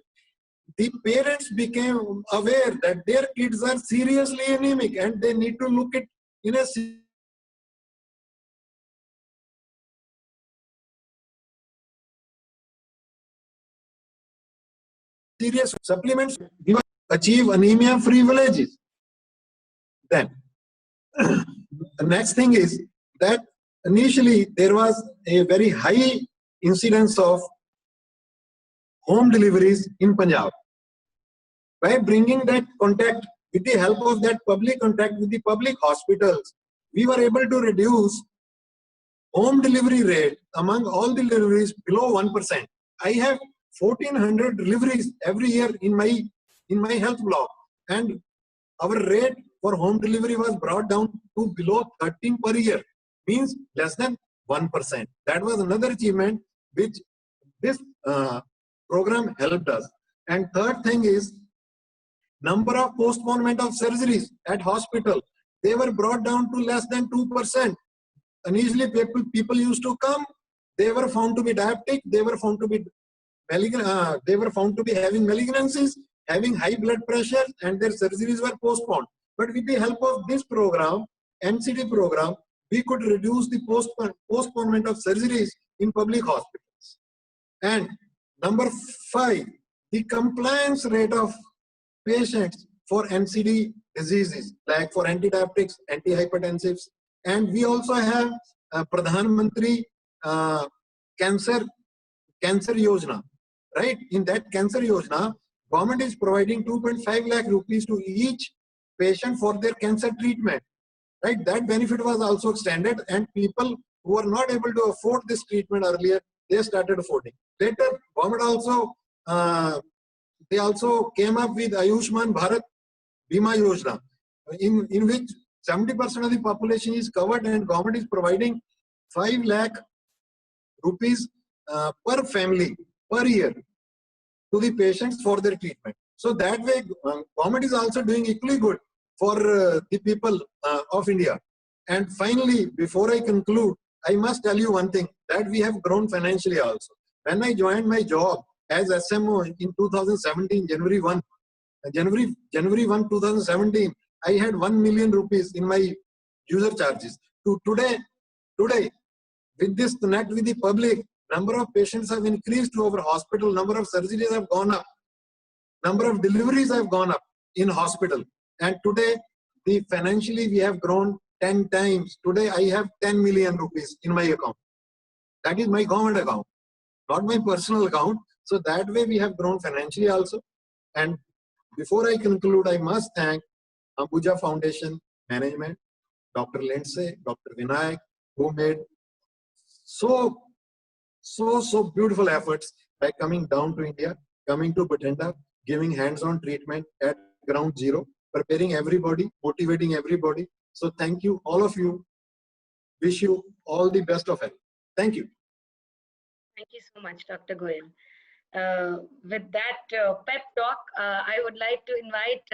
the parents became aware that their kids are seriously anemic and they need to look at in a serious supplements achieve anemia-free villages. Then, the next thing is that initially there was a very high incidence of home deliveries in Punjab. By bringing that contact, with the help of that public contact with the public hospitals, we were able to reduce home delivery rate among all the deliveries below 1%. I have 1400 deliveries every year in my health block, and our rate for home delivery was brought down to below 13 per year, means less than 1%. That was another achievement which this program helped us. And third thing is, number of postponement of surgeries at hospital, they were brought down to less than 2%. unusually people used to come. They were found to be diabetic. They were found to be malignant. They were found to be having malignancies, having high blood pressure, and their surgeries were postponed. But with the help of this program, NCD program, we could reduce the postponement of surgeries in public hospitals. And number 5, the compliance rate of patients for NCD diseases, like for antidiabetics, antihypertensives. And we also have Pradhan Mantri Cancer Yojana, right? In that Cancer Yojana, government is providing 2.5 lakh rupees to each patient for their cancer treatment, right? That benefit was also extended, and people who were not able to afford this treatment earlier, they started affording. Later, government also, they also came up with Ayushman Bharat Bima Yojana, in which 70% of the population is covered, and government is providing 5 lakh rupees per family per year to the patients for their treatment. So that way, government is also doing equally good for the people of India. And finally, before I conclude, I must tell you one thing, that we have grown financially also. When I joined my job as SMO in 2017, January 1, 2017, I had 1 million rupees in my user charges. To today, with this connect with the public, number of patients have increased to our hospital, number of surgeries have gone up, number of deliveries have gone up in hospital. And today, financially we have grown 10 times. Today I have 10 million rupees in my account. That is my government account, not my personal account. So that way we have grown financially also. And before I conclude, I must thank Ambuja Foundation management, Dr. Lindsay, Dr. Vinayak, who made so beautiful efforts by coming down to India, coming to Bathinda, giving hands-on treatment at ground zero, preparing everybody, motivating everybody. So thank you, all of you. Wish you all the best of health. Thank you. Thank you so much, Dr. Goyal. With that pep talk, I would like to invite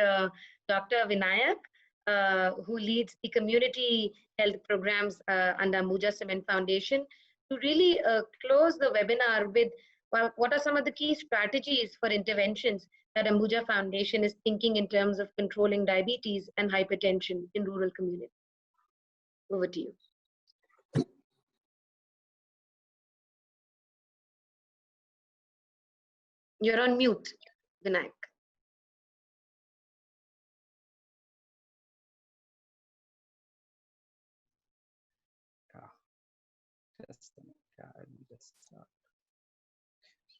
Dr. Vinayak, who leads the community health programs under Ambuja Cement Foundation, to really close the webinar with what are some of the key strategies for interventions that Ambuja Foundation is thinking in terms of controlling diabetes and hypertension in rural communities. Over to you. You're on mute, Vinayak.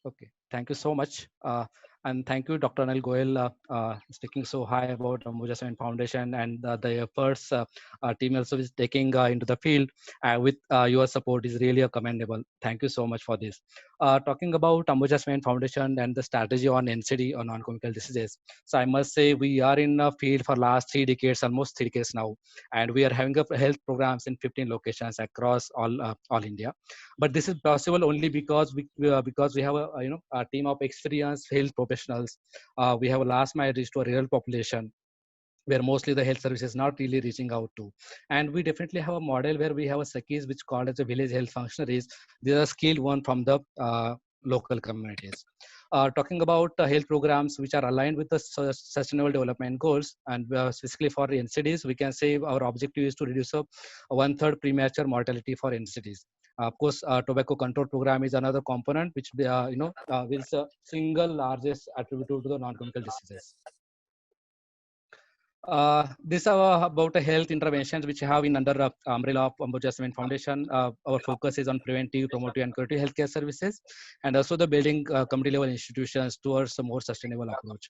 Okay, thank you so much. And thank you, Dr. Anil Goyal, speaking so high about Ambuja Cement Foundation and the efforts team also is taking into the field with your support is really commendable. Thank you so much for this. Talking about Ambuja Cement Foundation and the strategy on NCD or non-communicable diseases. So I must say we are in a field for last 3 decades, almost 3 decades now, and we are having health programs in 15 locations across all India. But this is possible only because we have a team of experienced health professionals. We have a last mile reach to a rural population where mostly the health service is not really reaching out to. And we definitely have a model where we have a SAKIs, which called as a village health functionaries. These are skilled one from the local communities. Talking about health programs which are aligned with the sustainable development goals, and specifically for NCDs, we can say our objective is to reduce a 1/3 premature mortality for NCDs. Of course, tobacco control program is another component which is the single largest attribute to the non-communicable diseases. This is about health interventions which have in under umbrella of Ambuja Cement Foundation. Our focus is on preventive, promotive, and curative healthcare services, and also the building community level institutions towards a more sustainable approach.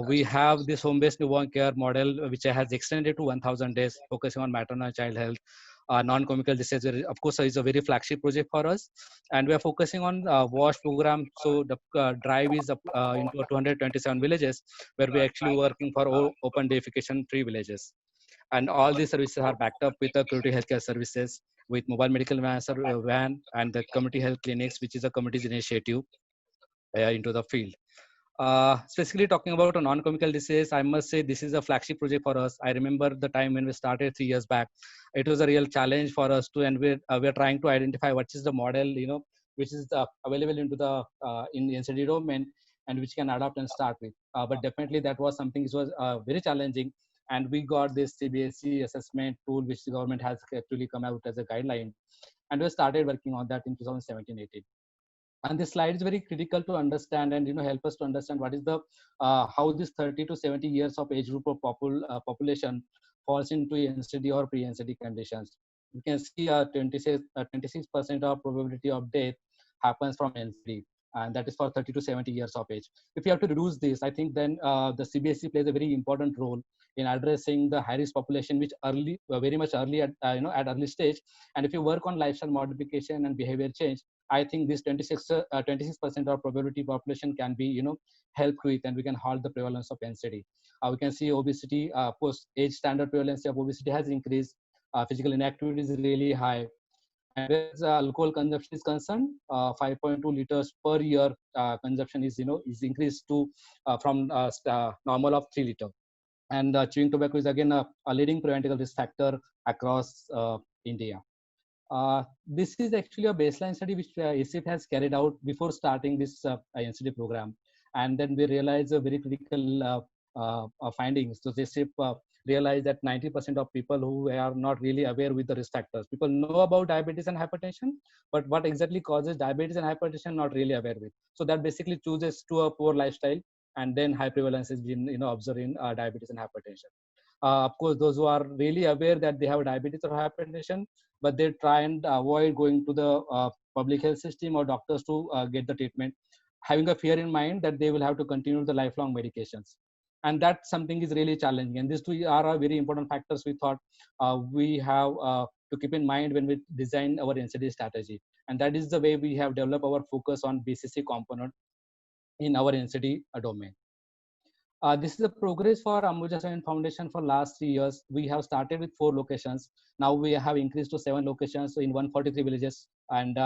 We have this home-based newborn care model which has extended to 1,000 days, focusing on maternal and child health. Non-communicable disease, of course, is a very flagship project for us, and we are focusing on WASH program. So the drive is into 227 villages where we are actually working for open defecation-free villages, and all these services are backed up with the community healthcare services with mobile medical van and the community health clinics, which is a community's initiative into the field. Specifically talking about a non-communicable disease, I must say this is a flagship project for us. I remember the time when we started 3 years back. It was a real challenge for us to, and we're trying to identify what is the model, which is available into the in the NCD domain and which can adopt and start with. But definitely that was something which was very challenging. And we got this CBSE assessment tool, which the government has actually come out as a guideline. And we started working on that in 2017-18. And this slide is very critical to understand and help us to understand what is the how this 30 to 70 years of age group of population falls into NCD or pre-NCD conditions. You can see 26% of probability of death happens from NCD, and that is for 30 to 70 years of age. If you have to reduce this, I think then the CBSE plays a very important role in addressing the high risk population, which very much early at at early stage. And if you work on lifestyle modification and behavior change, I think this 26% of probability population can be, helped with, and we can halt the prevalence of NCD. We can see obesity, post age standard prevalence of obesity has increased. Physical inactivity is really high. And whereas alcohol consumption is concerned, 5.2 liters per year consumption is, is increased to from normal of 3 liters. And chewing tobacco is again a leading preventable risk factor across India. This is actually a baseline study which ACF has carried out before starting this NCD program. And then we realized a very critical findings. So ACF realized that 90% of people who are not really aware with the risk factors. People know about diabetes and hypertension, but what exactly causes diabetes and hypertension, not really aware with. So that basically chooses to a poor lifestyle, and then high prevalence is been observed in diabetes and hypertension. Of course, those who are really aware that they have diabetes or hypertension, but they try and avoid going to the public health system or doctors to get the treatment, having a fear in mind that they will have to continue the lifelong medications. And that something is really challenging. And these two are very important factors we thought we have to keep in mind when we design our NCD strategy. And that is the way we have developed our focus on BCC component in our NCD domain. This is the progress for Ambuja Soin Foundation for last 3 years. We have started with 4 locations. Now we have increased to 7 locations in 143 villages, and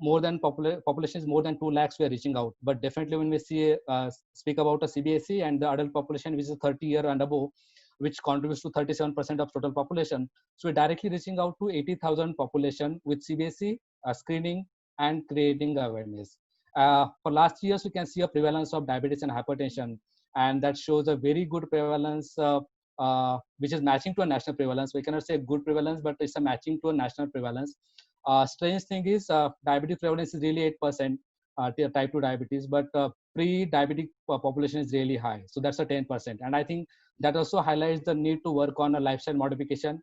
more than population is more than 2 lakhs we are reaching out. But definitely when we speak about a CBSE and the adult population, which is 30 years and above, which contributes to 37% of total population. So we're directly reaching out to 80,000 population with CBSE screening and creating awareness. For last years, we can see a prevalence of diabetes and hypertension, and that shows a very good prevalence, which is matching to a national prevalence. We cannot say good prevalence, but it's a matching to a national prevalence. Strange thing is diabetes prevalence is really 8%, type 2 diabetes, but pre-diabetic population is really high. So that's a 10%. And I think that also highlights the need to work on a lifestyle modification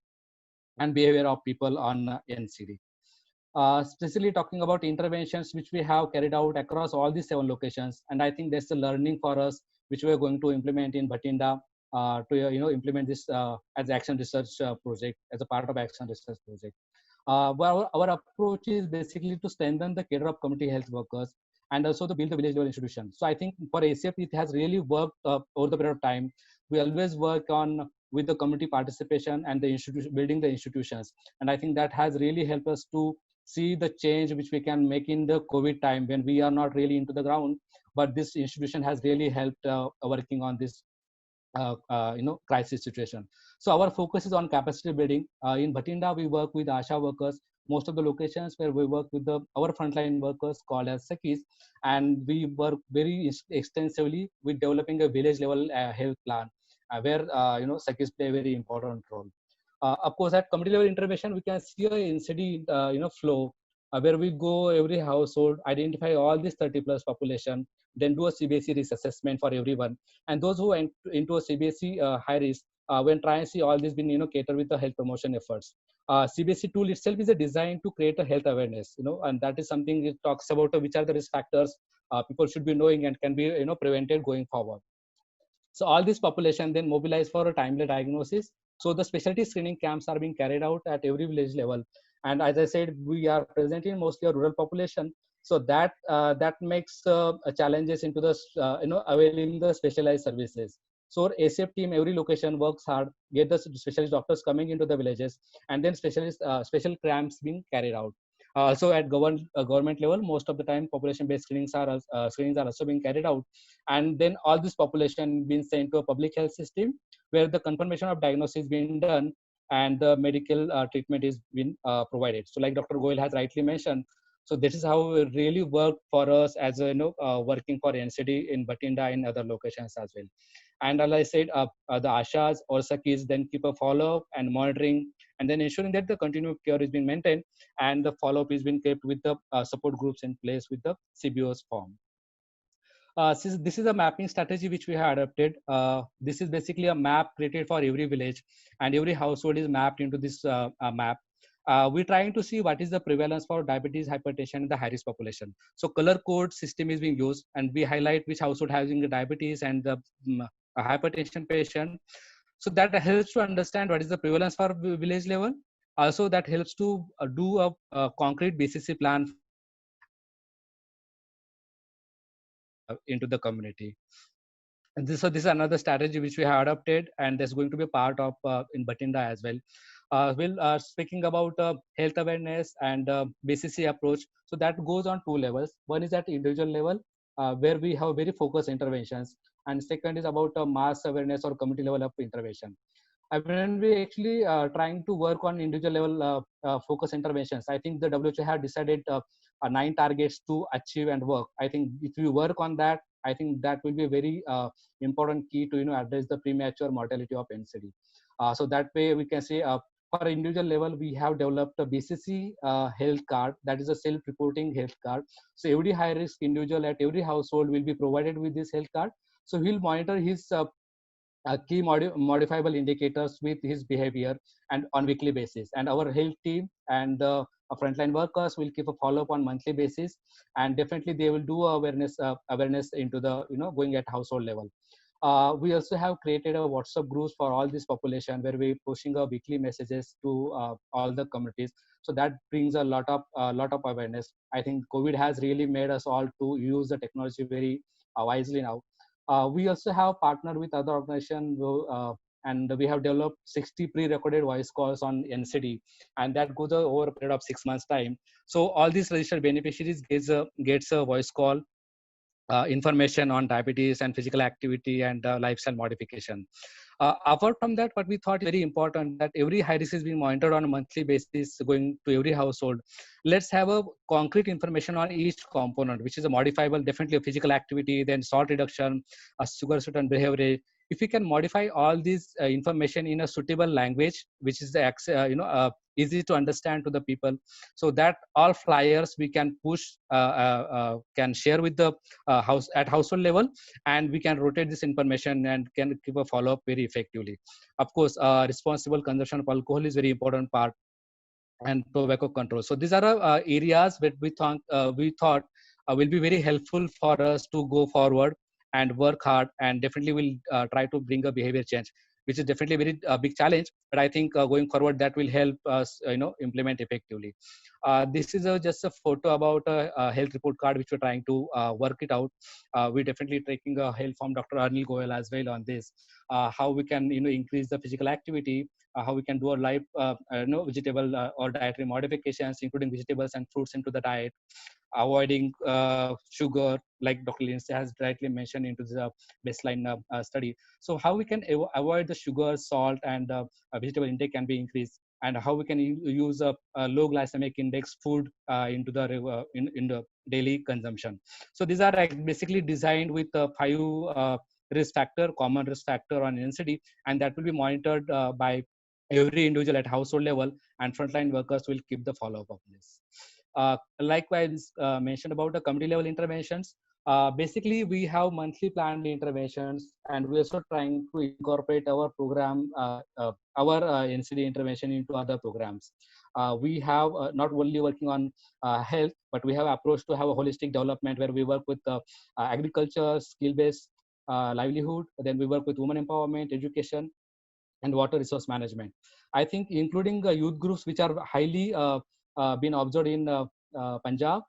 and behavior of people on NCD. Especially talking about interventions which we have carried out across all these 7 locations. And I think that's a learning for us, which we are going to implement in Bhatinda to implement this as action research project, as a part of action research project. Well, our approach is basically to strengthen the cadre of community health workers and also to build the village level institution. So I think for ACF, it has really worked over the period of time. We always work on with the community participation and the institution, building the institutions. And I think that has really helped us to see the change which we can make in the COVID time when we are not really into the ground, but this institution has really helped working on this crisis situation. So our focus is on capacity building. In Bhatinda, we work with ASHA workers. Most of the locations where we work with our frontline workers called as Sakis, and we work very extensively with developing a village level health plan where Sakis play a very important role. Of course, at community level intervention, we can see a NCD flow where we go every household, identify all this 30 plus population, then do a CBSE risk assessment for everyone. And those who went into a CBSE high risk, when try and see all this being cater with the health promotion efforts. CBSE tool itself is a design to create a health awareness, and that is something it talks about which are the risk factors people should be knowing and can be prevented going forward. So all this population then mobilized for a timely diagnosis. So the specialty screening camps are being carried out at every village level. And as I said, we are present in mostly a rural population. So that makes challenges into the availing the specialized services. So our ACF team, every location works hard, get the specialist doctors coming into the villages, and then special camps being carried out. Also at government level, most of the time population-based screenings are also being carried out, and then all this population being sent to a public health system where the confirmation of diagnosis is being done and the medical treatment is being provided. So like Dr. Goyal has rightly mentioned, so this is how it really worked for us as working for NCD in Bathinda and other locations as well. And as I said, the ASHAs or Sakis then keep a follow-up and monitoring, and then ensuring that the continuum of care is being maintained and the follow-up is being kept with the support groups in place with the CBOs form. This is a mapping strategy which we have adopted. This is basically a map created for every village, and every household is mapped into this map. We're trying to see what is the prevalence for diabetes, hypertension in the high-risk population. So color code system is being used, and we highlight which household having the diabetes and the hypertension patient. So that helps to understand what is the prevalence for village level. Also, that helps to do a concrete BCC plan into the community. And this is another strategy which we have adopted, and there's going to be a part of in Bathinda as well. We'll speaking about health awareness and BCC approach. So that goes on two levels. One is at individual level, where we have very focused interventions, and second is about mass awareness or community level of intervention. When we actually trying to work on individual level focus interventions, I think the WHO had decided 9 targets to achieve and work. I think if we work on that, I think that will be a very important key to address the premature mortality of NCD. So that way we can say for individual level, we have developed a BCC health card, that is a self-reporting health card. So every high-risk individual at every household will be provided with this health card. So he'll monitor his key modifiable indicators with his behavior and on weekly basis, and our health team and frontline workers will keep a follow-up on monthly basis, and definitely they will do awareness into the going at household level. We also have created a WhatsApp groups for all this population where we're pushing our weekly messages to all the communities. So that brings a lot of awareness. I think COVID has really made us all to use the technology very wisely now. We also have partnered with other organizations, and we have developed 60 pre-recorded voice calls on NCD, and that goes over a period of 6 months time. So all these registered beneficiaries gets a voice call information on diabetes and physical activity and lifestyle modification. Apart from that, what we thought very important, that every high risk is being monitored on a monthly basis going to every household. Let's have a concrete information on each component, which is a modifiable, definitely a physical activity, then salt reduction, a sugar certain behavior. If we can modify all this information in a suitable language, which is easy to understand to the people, so that all flyers we can push, can share with the household level, and we can rotate this information and can keep a follow-up very effectively. Of course, responsible consumption of alcohol is very important part, and tobacco control. So these are areas that we thought will be very helpful for us to go forward and work hard, and definitely will try to bring a behavior change, which is definitely a very big challenge. But I think going forward that will help us implement effectively. This is just a photo about a health report card which we're trying to work it out. We're definitely taking help from Dr. Anil Goyal as well on this, how we can increase the physical activity, how we can do a live vegetable or dietary modifications, including vegetables and fruits into the diet, avoiding sugar, like Dr. Lindsay has rightly mentioned into the baseline study. So how we can avoid the sugar, salt, and vegetable intake can be increased, and how we can use a low glycemic index food into the in the daily consumption. So these are basically designed with 5 common risk factor on NCD, and that will be monitored by every individual at household level, and frontline workers will keep the follow-up of this. Likewise, mentioned about the community level interventions. Basically, we have monthly planned interventions, and we're also trying to incorporate our program, our NCD intervention into other programs. We have not only working on health, but we have approach to have a holistic development where we work with agriculture, skill-based livelihood. Then we work with women empowerment, education, and water resource management. I think including youth groups which are highly been observed in Punjab,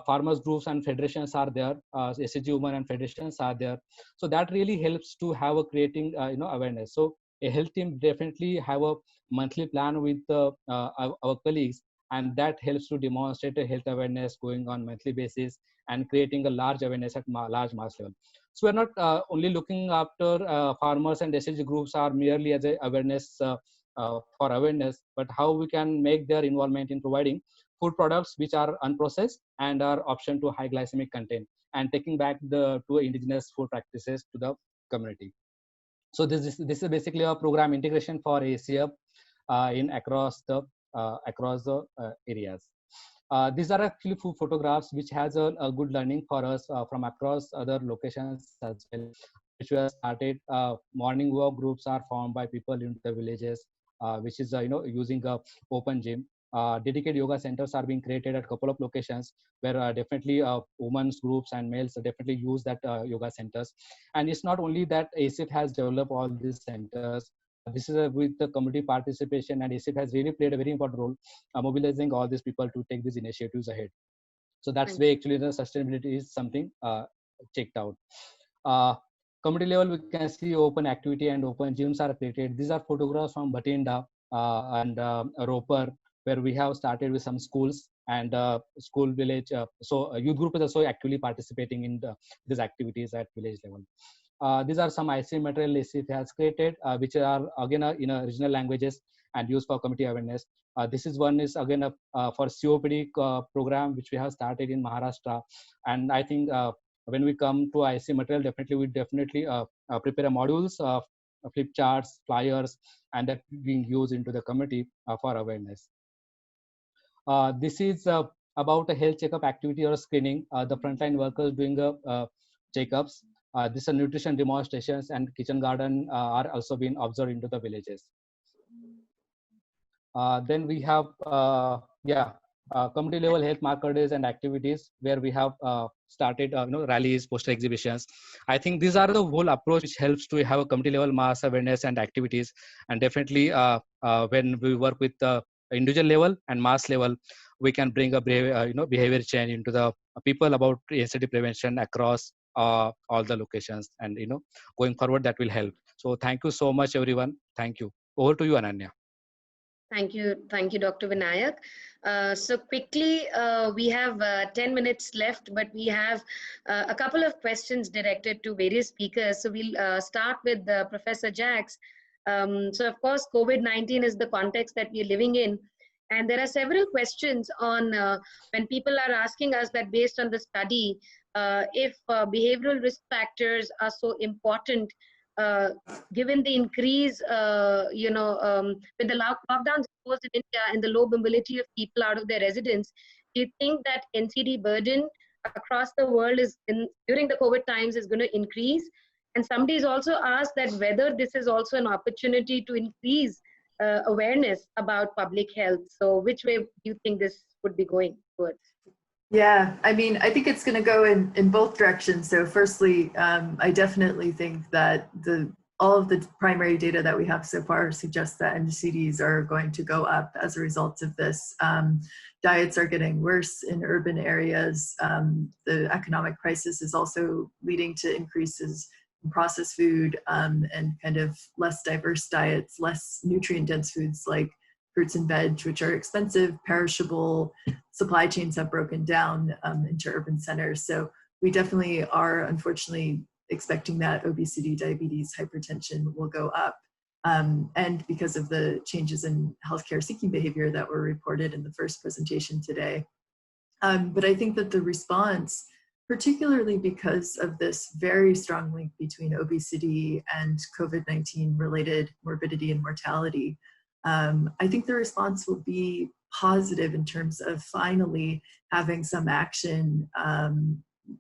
farmers groups and federations are there, SHG women and federations are there. So that really helps to have a creating awareness. So a health team definitely have a monthly plan with our colleagues, and that helps to demonstrate a health awareness going on monthly basis and creating a large awareness at large mass level. So we're not only looking after farmers and SHG groups are merely as a awareness for awareness, but how we can make their involvement in providing food products which are unprocessed and are option to high glycemic content, and taking back to indigenous food practices to the community. So this is basically a program integration for ACF in across the areas. These are actually few photographs which has a good learning for us from across other locations as well, which were started. Morning walk groups are formed by people in the villages, which is using a open gym. Dedicated yoga centers are being created at a couple of locations where definitely women's groups and males definitely use that yoga centers. And it's not only that ACF has developed all these centers. This is with the community participation, and ACF has really played a very important role mobilizing all these people to take these initiatives ahead. So that's why actually the sustainability is something checked out. Community level, we can see open activity and open gyms are created. These are photographs from Bathinda and Roper, where we have started with some schools and school village. So a youth group is also actively participating in these activities at village level. These are some IC material ACF has created, which are again in regional languages and used for community awareness. This is one is again for COPD program, which we have started in Maharashtra. And I think when we come to IC material, definitely we prepare modules, flip charts, flyers, and that being used into the community for awareness. This is about a health checkup activity or screening. The frontline workers doing checkups. These are nutrition demonstrations, and kitchen garden are also being observed into the villages. Then we have community level health marker days and activities where we have started rallies, poster exhibitions. I think these are the whole approach which helps to have a community level mass awareness and activities. And definitely when we work with the individual level and mass level, we can bring a behavior change into the people about NCD prevention across all the locations, and going forward that will help. So thank you so much everyone. Thank you. Over to you, Ananya. Thank you, Dr. Vinayak. So quickly, we have 10 minutes left, but we have a couple of questions directed to various speakers. So we'll start with Professor Jacks. So of course, COVID-19 is the context that we're living in. And there are several questions on when people are asking us that based on the study, if behavioral risk factors are so important, given the increase, with the lockdowns imposed in India and the low mobility of people out of their residence, do you think that NCD burden across the world during the COVID times is going to increase? And somebody's also asked that whether this is also an opportunity to increase awareness about public health. So which way do you think this would be going towards? Yeah, I mean, I think it's going to go in both directions. So firstly, I definitely think that all of the primary data that we have so far suggests that NCDs are going to go up as a result of this. Diets are getting worse in urban areas. The economic crisis is also leading to increases in processed food and kind of less diverse diets, less nutrient-dense foods like fruits and veg, which are expensive, perishable. Supply chains have broken down into urban centers. So we definitely are, unfortunately, expecting that obesity, diabetes, hypertension will go up. And because of the changes in healthcare seeking behavior that were reported in the first presentation today. But I think that the response, particularly because of this very strong link between obesity and COVID-19 related morbidity and mortality, I think the response will be positive in terms of finally having some action,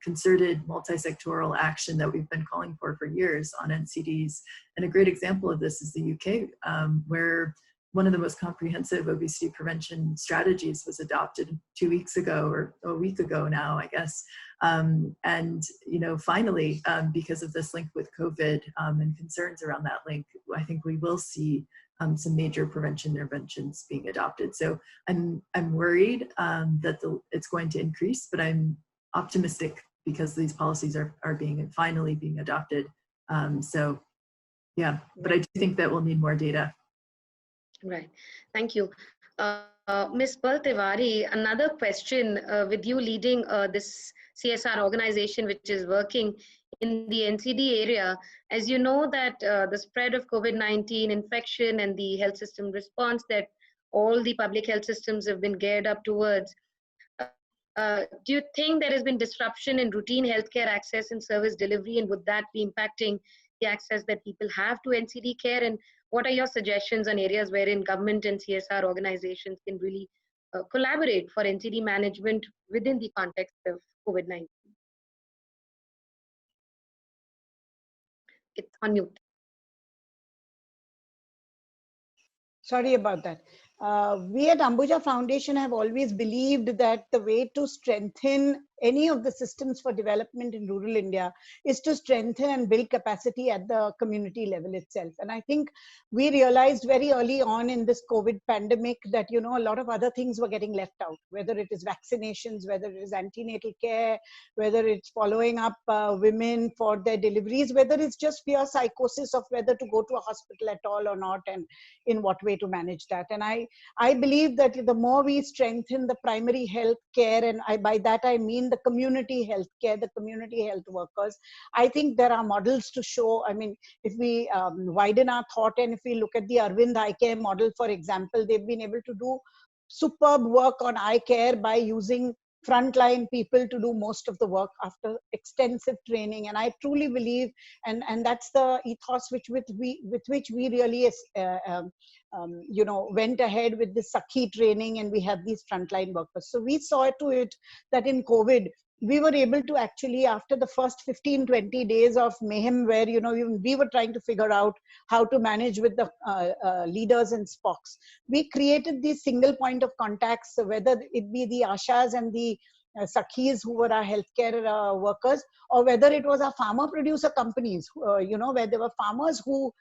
concerted multi-sectoral action that we've been calling for years on NCDs. And a great example of this is the UK, where one of the most comprehensive obesity prevention strategies was adopted 2 weeks ago, or a week ago now, I guess. And finally, because of this link with COVID and concerns around that link, I think we will see some major prevention interventions being adopted. So I'm worried that it's going to increase, but I'm optimistic because these policies are finally being adopted. So yeah, but I do think that we'll need more data. Right, thank you. Ms. Pearl Tiwari, another question with you leading this CSR organization which is working in the NCD area. As you know that the spread of COVID-19 infection and the health system response that all the public health systems have been geared up towards, do you think there has been disruption in routine healthcare access and service delivery, and would that be impacting the access that people have to NCD care? And what are your suggestions on areas wherein government and CSR organizations can really collaborate for NCD management within the context of COVID-19? It's on mute. Sorry about that. We at Ambuja Foundation have always believed that the way to strengthen any of the systems for development in rural India is to strengthen and build capacity at the community level itself. And I think we realized very early on in this COVID pandemic that, you know, a lot of other things were getting left out, whether it is vaccinations, whether it is antenatal care, whether it's following up women for their deliveries, whether it's just pure psychosis of whether to go to a hospital at all or not, and in what way to manage that. And I believe that the more we strengthen the primary health care, and by that I mean the community health care, the community health workers, I think there are models to show. I mean, if we widen our thought and if we look at the Arvind Eye Care model, for example, they've been able to do superb work on eye care by using frontline people to do most of the work after extensive training. And I truly believe, and that's the ethos with which we really you know, went ahead with this Sakhi training, and we have these frontline workers. So we saw to it that in COVID, we were able to actually, after the first 15-20 days of mayhem, where, you know, we were trying to figure out how to manage with the leaders and spokes, we created these single point of contacts, whether it be the Ashas and the Sakhis who were our healthcare workers, or whether it was our farmer producer companies, you know, where there were farmers who,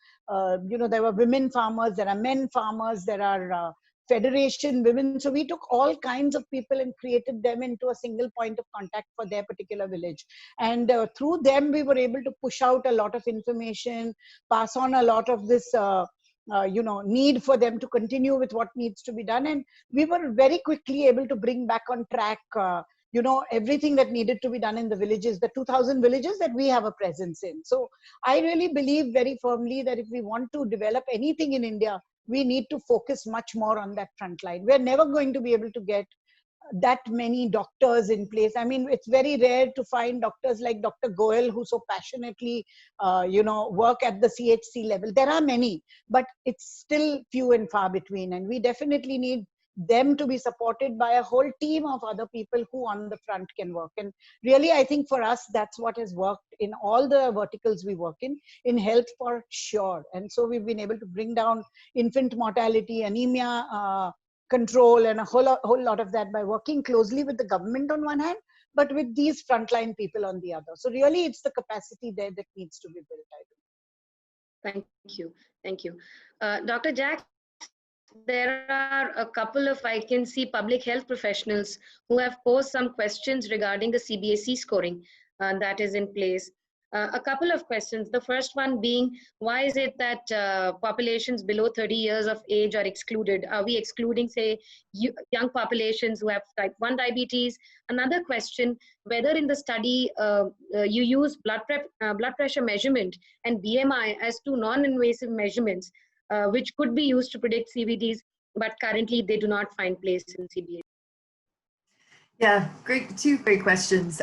you know, there were women farmers, there are men farmers, there are federation women. So we took all kinds of people and created them into a single point of contact for their particular village. And through them, we were able to push out a lot of information, pass on a lot of this you know, need for them to continue with what needs to be done. And we were very quickly able to bring back on track you know, everything that needed to be done in the villages, the 2,000 villages that we have a presence in. So I really believe very firmly that if we want to develop anything in India, we need to focus much more on that front line. We're never going to be able to get that many doctors in place. I mean, it's very rare to find doctors like Dr. Goel, who so passionately, you know, work at the CHC level. There are many, but it's still few and far between. And we definitely need them to be supported by a whole team of other people who on the front can work. And really, I think for us, that's what has worked in all the verticals we work in health for sure. And so we've been able to bring down infant mortality, anemia control, and a whole lot of that by working closely with the government on one hand, but with these frontline people on the other. So really, it's the capacity there that needs to be built, I think. Thank you. Thank you. Dr. Jack, there are a couple of, I can see, public health professionals who have posed some questions regarding the CBSE scoring that is in place. A couple of questions. The first one being, why is it that populations below 30 years of age are excluded? Are we excluding, say, young populations who have type 1 diabetes? Another question, whether in the study you use blood pressure measurement and BMI as two non-invasive measurements, which could be used to predict CVDs, but currently they do not find place in CBSE. Yeah, two great questions.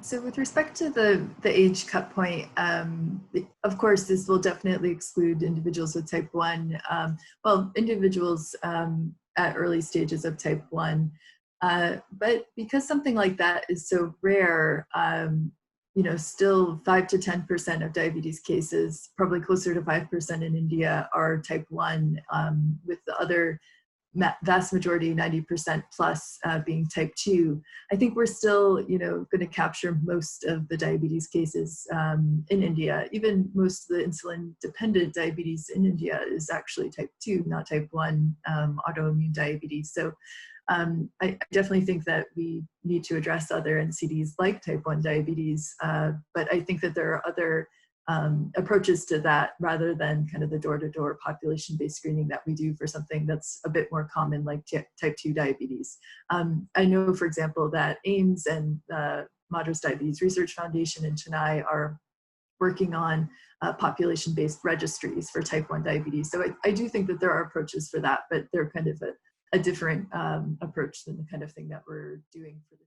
So with respect to the age cut point, of course, this will definitely exclude individuals with type 1, well, individuals at early stages of type 1. But because something like that is so rare, you know, still 5 to 10% of diabetes cases, probably closer to 5% in India, are type 1, with the other vast majority, 90% plus, being type 2. I think we're still, you know, going to capture most of the diabetes cases in India. Even most of the insulin-dependent diabetes in India is actually type 2, not type 1 autoimmune diabetes. So I definitely think that we need to address other NCDs like type 1 diabetes, but I think that there are other approaches to that rather than kind of the door-to-door population-based screening that we do for something that's a bit more common like type 2 diabetes. I know, for example, that AIMS and Madras Diabetes Research Foundation in Chennai are working on population-based registries for type 1 diabetes. So I do think that there are approaches for that, but they're kind of a different approach than the kind of thing that we're doing for the